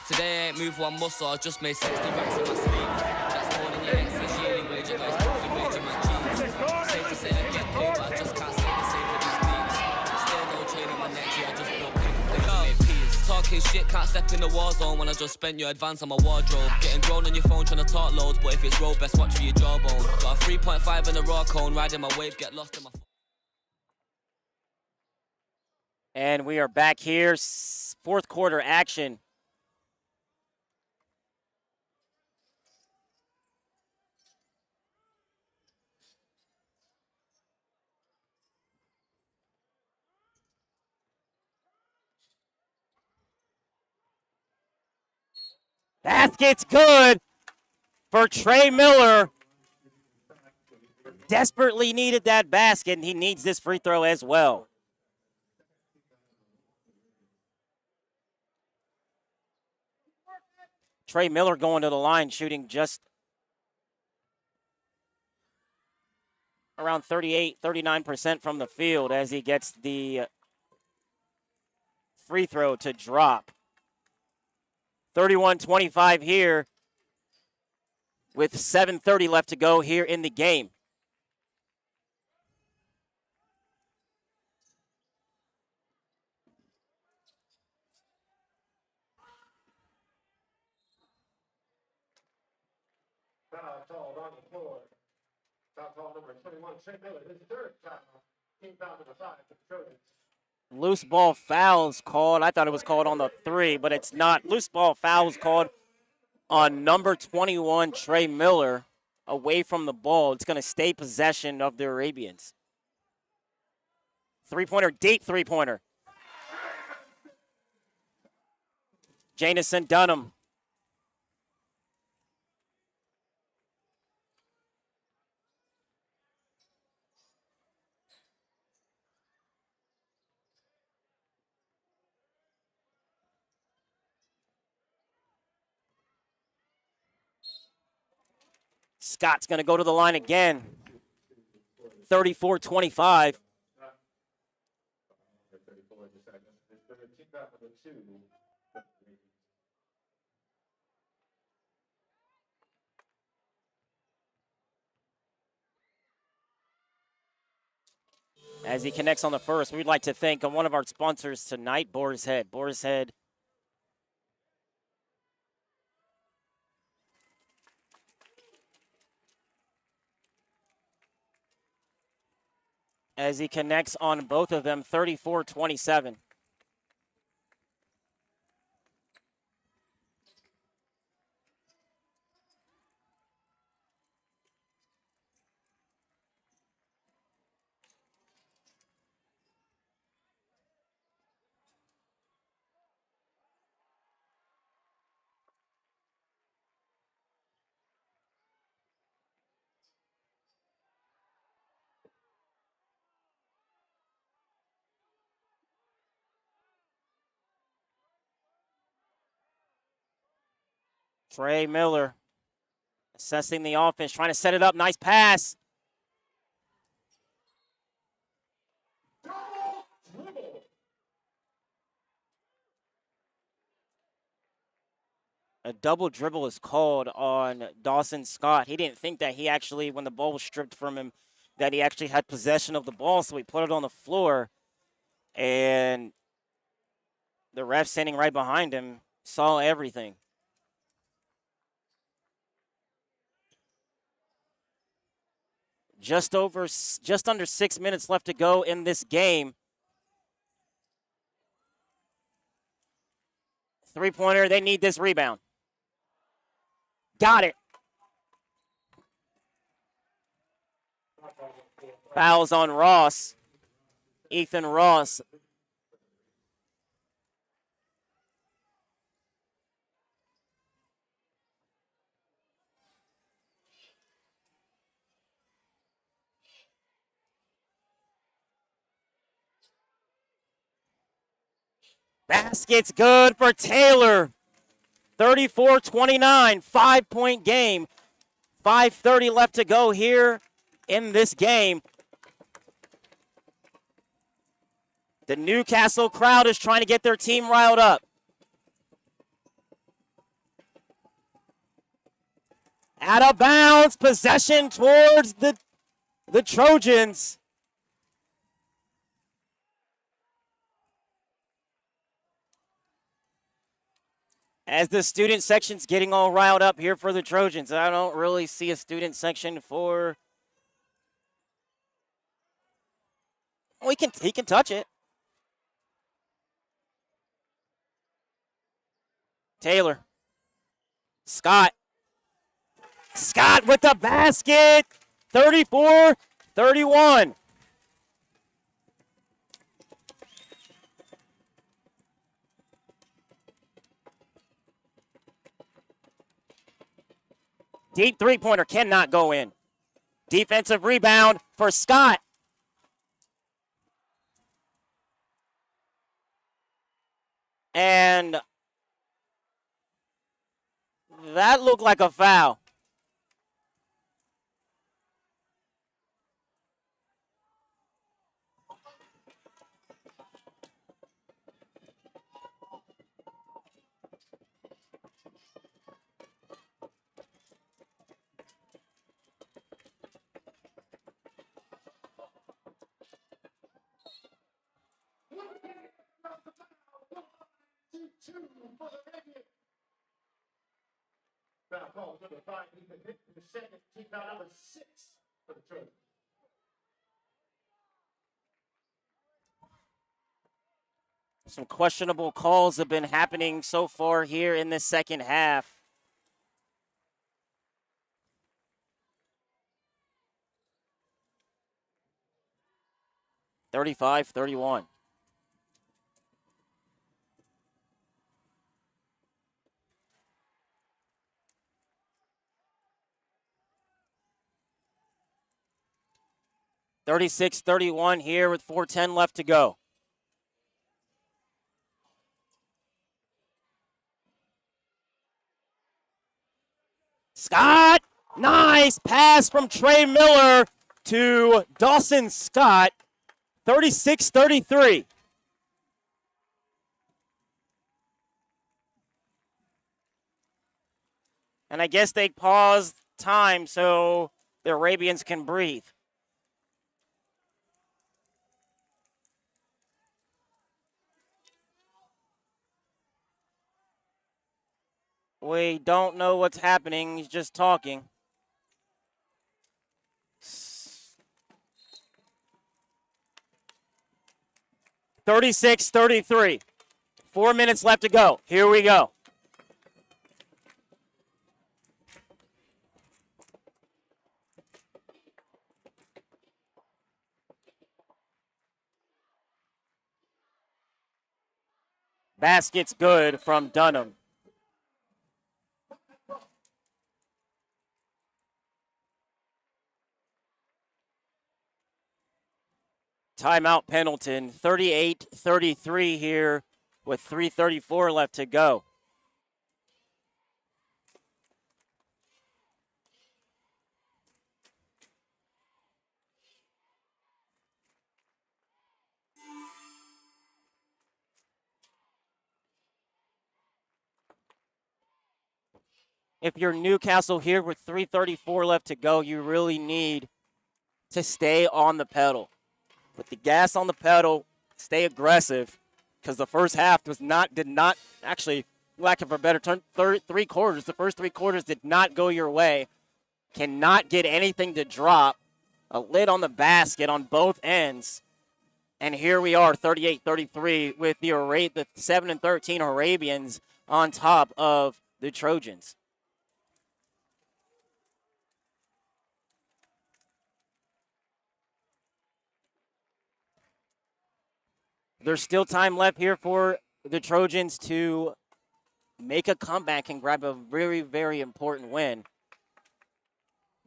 Today I ain't moved one muscle, I just made 60 racks in my sleep. That's more than your ex's yearly wage, I guys put your wage in my jeans. Safe to say I get paid, but I just can't say the same for these beats. Still no chain on my neck, yeah, I just built paper plates and made peas. Talking shit, can't step in the war zone when I just spent your advance on my wardrobe. Getting grown on your phone trying to talk loads, but if it's road, best watch for your jawbone. Got a 3.5 in a raw cone, riding my wave, get lost in my... And we are back here, fourth quarter action. Basket's good for Trey Miller. Desperately needed that basket, and he needs this free throw as well. Trey Miller going to the line, shooting just around 39% from the field as he gets the free throw to drop. 31-25 here with 7:30 left to go here in the game. Foul called on the floor. Foul call number 21, Trey Miller. His third foul. Team foul number 5 for the Trojans. Loose ball fouls called. I thought it was called on the 3, but it's not. Loose ball fouls called on number 21, Trey Miller, away from the ball. It's going to stay possession of the Arabians. Three-pointer, deep three-pointer. Janison Dunham. Scott's going to go to the line again. 34-25. As he connects on the first, we'd like to thank one of our sponsors tonight, Boar's Head. Boar's Head. As he connects on both of them, 34-27. Trey Miller assessing the offense, trying to set it up. Nice pass. A double dribble is called on Dawson Scott. He didn't think that he actually, when the ball was stripped from him, that he actually had possession of the ball, so he put it on the floor. And the ref standing right behind him saw everything. Just under 6 minutes left to go in this game. Three-pointer, they need this rebound. Got it. Fouls on Ross. Ethan Ross. Basket's good for Taylor. 34-29, 5-point game. 5:30 left to go here in this game. The Newcastle crowd is trying to get their team riled up. Out of bounds, possession towards the Trojans. As the student section's getting all riled up here for the Trojans. I don't really see a student section for... Oh, he can touch it. Taylor. Scott with the basket. 34-31. Deep three-pointer cannot go in. Defensive rebound for Scott. And that looked like a foul. Foul call number 5, Ethan hit the second, team foul number 6 for the Trojans. Some questionable calls have been happening so far here in the second half. (35-31). (36-31) here with 4:10 left to go. Scott, nice pass from Trey Miller to Dawson Scott. 36-33. And I guess they paused time so the Arabians can breathe. We don't know what's happening. He's just talking. (36-33). 4 minutes left to go. Here we go. Basket's good from Dunham. Timeout Pendleton. 38-33 here with 3:34 left to go. If you're Newcastle here with 3:34 left to go, you really need to stay on the pedal. Put the gas on the pedal, stay aggressive, because the first half did not actually, lack of a better term, the first 3 quarters did not go your way. Cannot get anything to drop. A lid on the basket on both ends. And here we are, 38-33, with the 7-13 Arabians on top of the Trojans. There's still time left here for the Trojans to make a comeback and grab a very, very important win.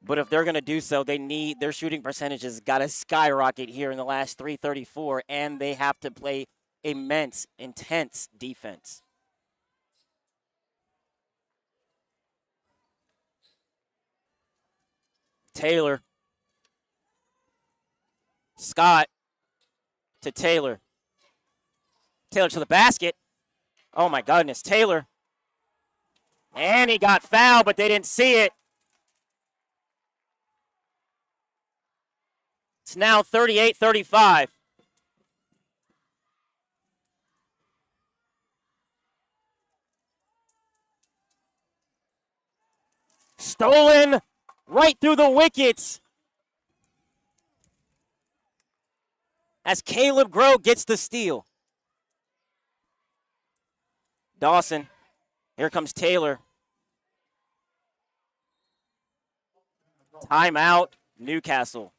But if they're going to do so, their shooting percentages got to skyrocket here in the last 3:34, and they have to play immense, intense defense. Taylor. Scott to Taylor. Taylor to the basket. Oh my goodness, Taylor. And he got fouled, but they didn't see it. It's now 38-35. Stolen right through the wickets as Caleb Groh gets the steal. Dawson. Here comes Taylor. Timeout, Newcastle.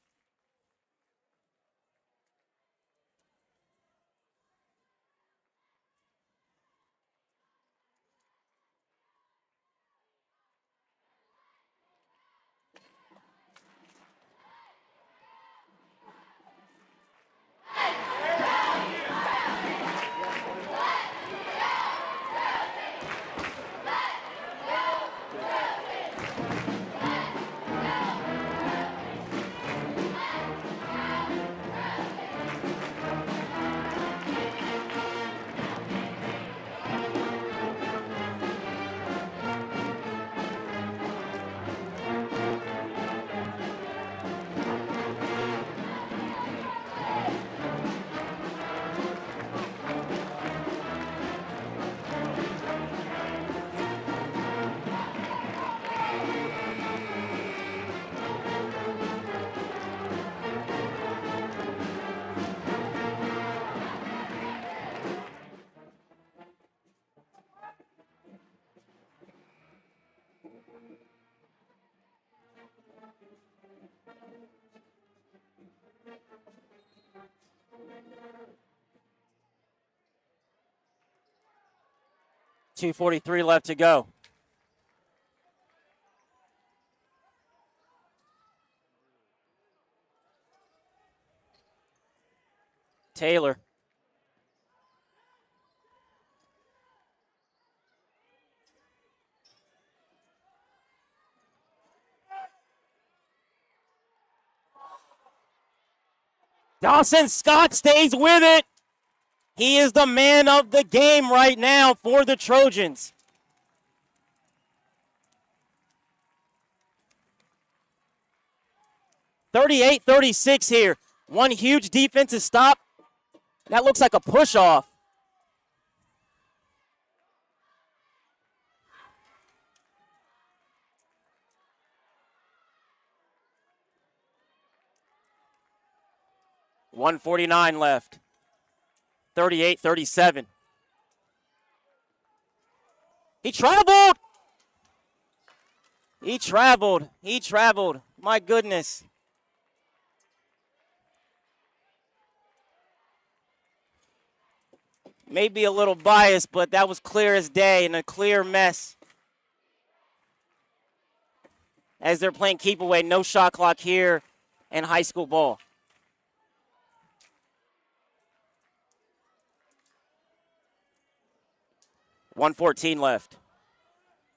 .243 left to go. Taylor. Dawson Scott stays with it. He is the man of the game right now for the Trojans. .38-36 here. One huge defensive stop. That looks like a push-off. .149 left. 38-37. He traveled. He traveled. He traveled. My goodness. Maybe a little biased, but that was clear as day and a clear mess. As they're playing keep away, no shot clock here in high school ball. .114 left.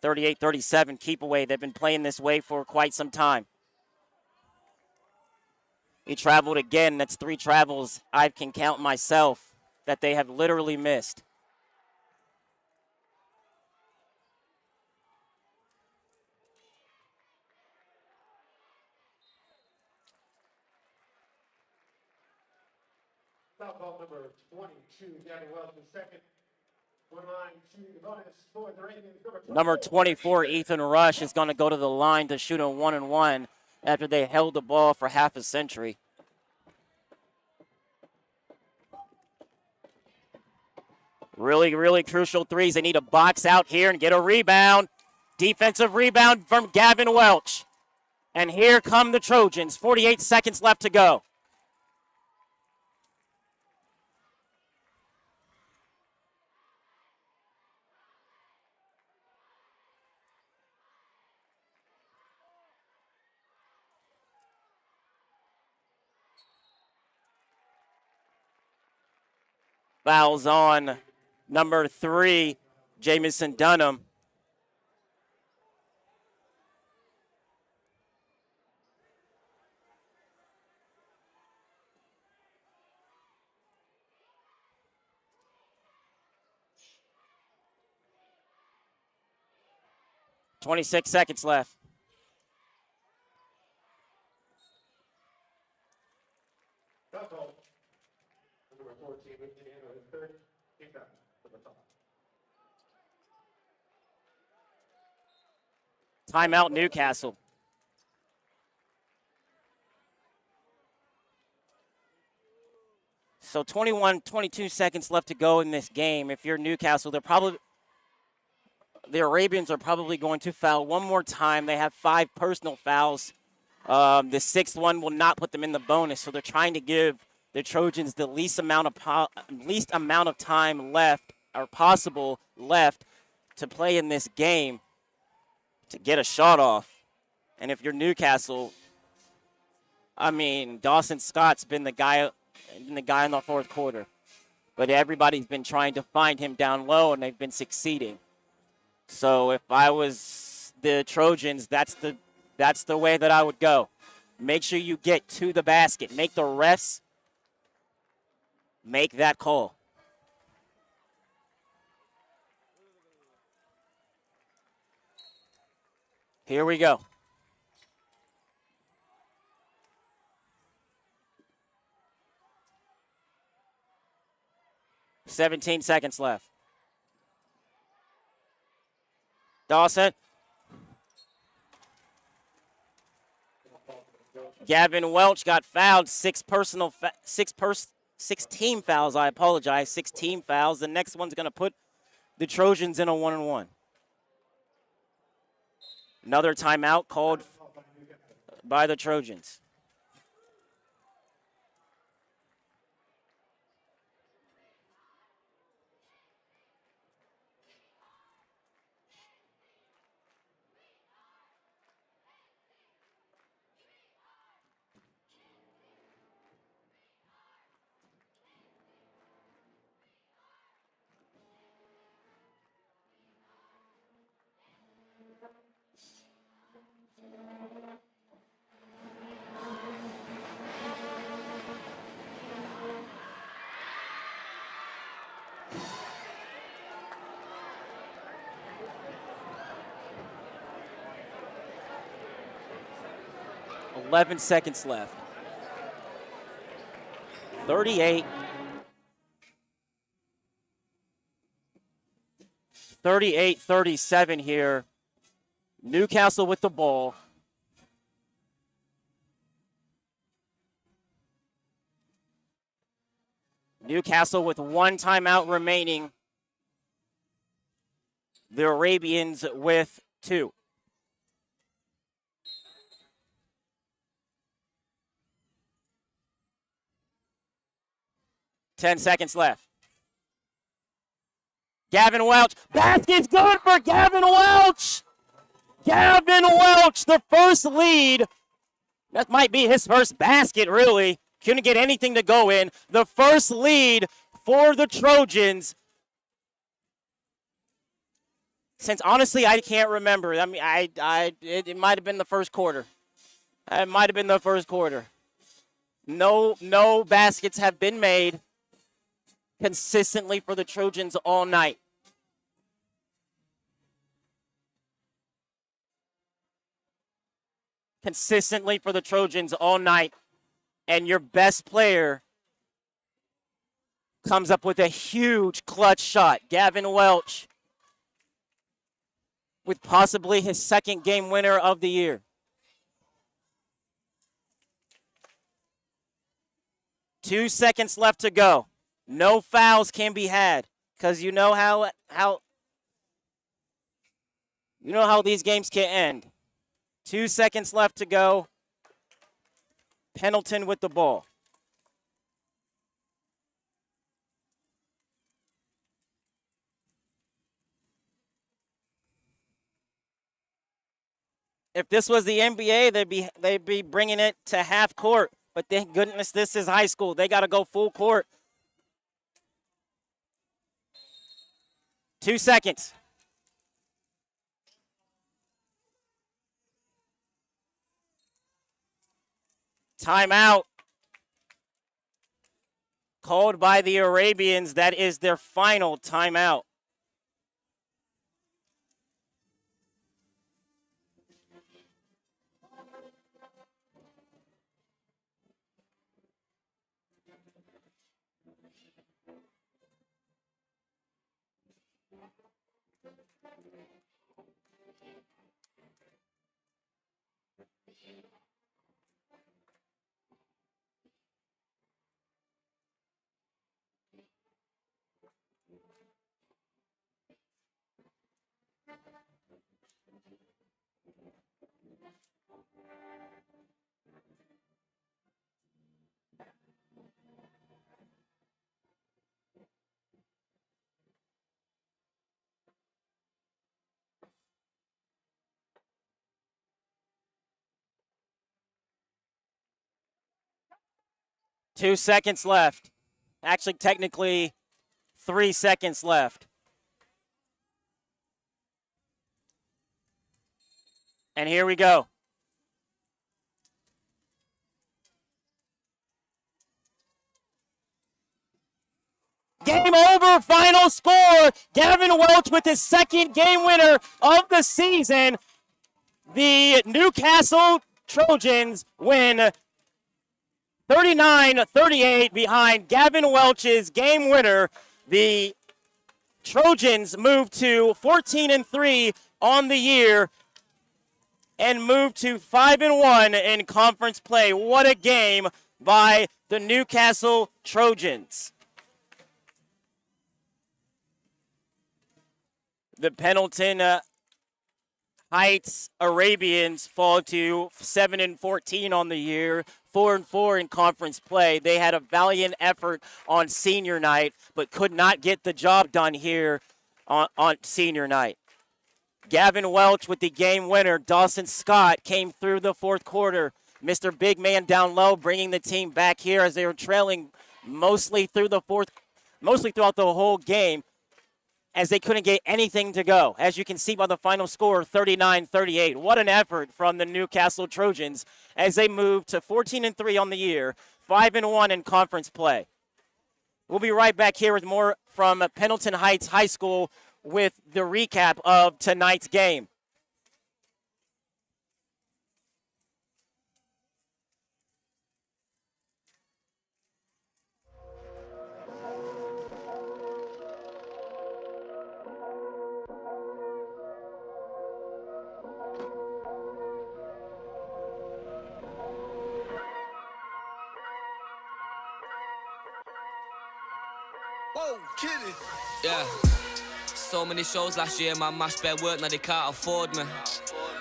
38-37, keep away. They've been playing this way for quite some time. He traveled again. That's 3 travels I can count myself that they have literally missed. Foul ball number 22, Gavin Wells in second. One line shooting the bonus for the Ravens. Number 24, Ethan Rush, is going to go to the line to shoot a 1-and-1 after they held the ball for half a century. Really, really crucial threes. They need to box out here and get a rebound. Defensive rebound from Gavin Welch. And here come the Trojans. 48 seconds left to go. Fouls on number 3, Jamison Dunham. .26 seconds left. That's all. Number 14, Virginia, the third, kick out from the top. Timeout, Newcastle. So 22 seconds left to go in this game. If you're Newcastle, the Arabians are probably going to foul one more time. They have 5 personal fouls. The 6th one will not put them in the bonus, so they're trying to give the Trojans the least amount of time left or possible left to play in this game to get a shot off. And if you're Newcastle, I mean, Dawson Scott's been the guy in the fourth quarter, but everybody's been trying to find him down low, and they've been succeeding. So if I was the Trojans, that's the way that I would go. Make sure you get to the basket. Make the refs make that call. Here we go. .17 seconds left. Dawson. Gavin Welch got fouled. 16 fouls, I apologize. 16 fouls. The next one's going to put the Trojans in a 1-on-1. Another timeout called by the Trojans. .11 seconds left. 38-37 here. Newcastle with the ball. Newcastle with 1 timeout remaining. The Arabians with 2. .10 seconds left. Gavin Welch. Basket's good for Gavin Welch. Gavin Welch, the first lead. That might be his first basket, really. Couldn't get anything to go in. The first lead for the Trojans. Since, honestly, I can't remember. I mean, it might have been the first quarter. It might have been the first quarter. No baskets have been made consistently for the Trojans all night. Consistently for the Trojans all night. And your best player comes up with a huge clutch shot. Gavin Welch with possibly his second game winner of the year. Two seconds left to go. No fouls can be had because you know how these games can end. 2 seconds left to go. Pendleton with the ball. If this was the NBA, they'd be bringing it to half court. But thank goodness this is high school. They got to go full court. 2 seconds. Timeout. Called by the Arabians. That is their final timeout. Two seconds left. Actually, technically, 3 seconds left. And here we go. Game over, final score. Gavin Welch with his second game winner of the season. The Newcastle Trojans win 39-38 behind Gavin Welch's game winner. The Trojans move to 14-3 on the year and move to 5-1 in conference play. What a game by the Newcastle Trojans. The Pendleton Heights Arabians fall to 7-14 on the year, 4-4 in conference play. They had a valiant effort on senior night, but could not get the job done here on senior night. Gavin Welch with the game winner. Dawson Scott came through the fourth quarter. Mr. Big Man down low, bringing the team back here as they were trailing mostly throughout the whole game, as they couldn't get anything to go. As you can see by the final score, 39-38. What an effort from the Newcastle Trojans as they move to 14-3 on the year, 5-1 in conference play. We'll be right back here with more from Pendleton Heights High School with the recap of tonight's game. Whoa, kidding. Yeah. So many shows last year, man, mashed bare work, now they can't afford me.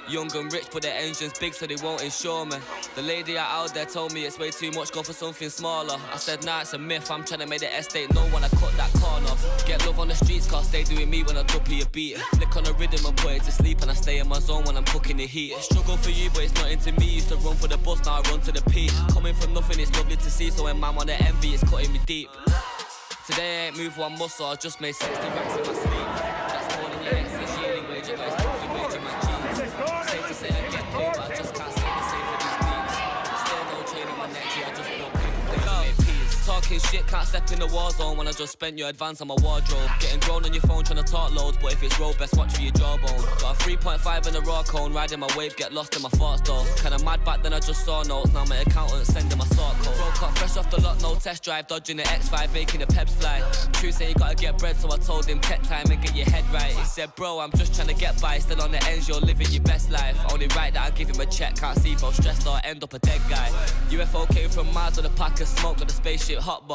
Young and rich, but their engines big, so they won't insure me. The lady out there told me it's way too much, go for something smaller. I said, nah, it's a myth, I'm trying to make the estate know when I cut that corner. Get love on the streets, cause they doing me when I double a beat. Flick on the rhythm and put it to sleep, and I stay in my zone when I'm cooking the heat. Struggle for you, but it's not into me. Used to run for the bus, now I run to the P. Coming from nothing, it's lovely to see, so when man wanna envy, it's cutting me deep. Today I ain't moved one muscle, I just made 60 racks in my sleep. That's more than your ex's yearly wage, I got monthly wage in my jeans. Safe to say I get paid, but I just can't say the same for these beats. Still no chain on my neck, yeah, I just bought paper plates and made peas. Talking shit, can't step in the war zone when I just spent your advance on my wardrobe. Getting grown on your phone trying to talk loads, but if it's road, best watch for your jawbone. Got a 3.5 in a raw cone, riding my wave, get lost in my thoughts though. Kinda mad back then I just saw notes, now my accountant sending my sort code. Broke up fresh off the lot, no test drive, dodging the X5, making the peps fly. True say you gotta get bread, so I told him take time and get your head right. He said, bro, I'm just trying to get by, still on the ends, you're living your best life. Only right that I give him a check, can't see if I'm stressed or end up a dead guy. UFO came from Mars with a pack of smoke, got a spaceship hotbox.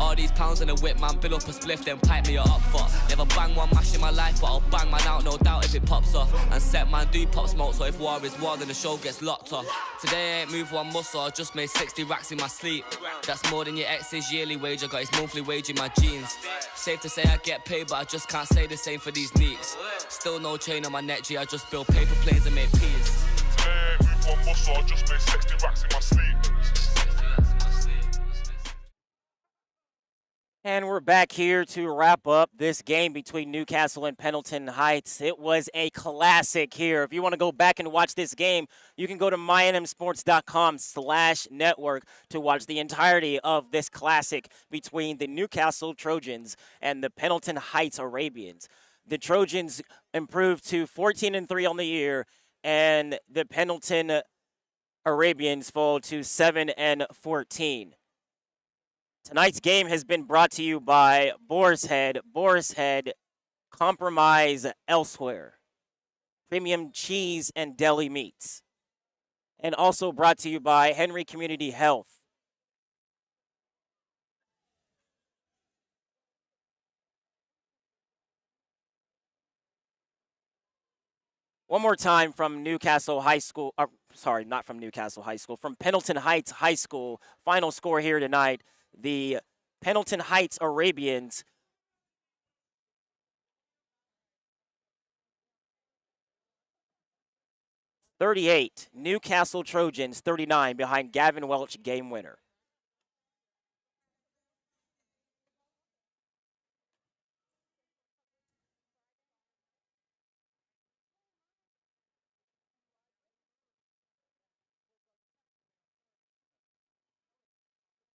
All these pounds in a whip, man, bill up a spliff, then pipe me up for. Never bang one mash in my life, but I'll bang man out, no doubt if it pops off. And set man do pop smoke, so if war is war, then the show gets locked off. Today I ain't moved one muscle, I just made 60 racks in my sleep. That's more than your ex's yearly wage, I got his monthly wage in my jeans. Safe to say I get paid, but I just can't say the same for these neeks. Still no chain on my neck, G, I just build paper planes and make peas. Today I ain't moved one muscle, I just made 60 racks in my sleep. And we're back here to wrap up this game between Newcastle and Pendleton Heights. It was a classic here. If you want to go back and watch this game, you can go to mynmsports.com/network to watch the entirety of this classic between the Newcastle Trojans and the Pendleton Heights Arabians. The Trojans improved to 14-3 on the year, and the Pendleton Arabians fall to 7-14. Tonight's game has been brought to you by Boar's Head. Boar's Head, compromise elsewhere. Premium cheese and deli meats. And also brought to you by Henry Community Health. One more time from Newcastle High School. Sorry, not from Newcastle High School. From Pendleton Heights High School. Final score here tonight. The Pendleton Heights Arabians 38. Newcastle Trojans 39 behind Gavin Welch, game winner.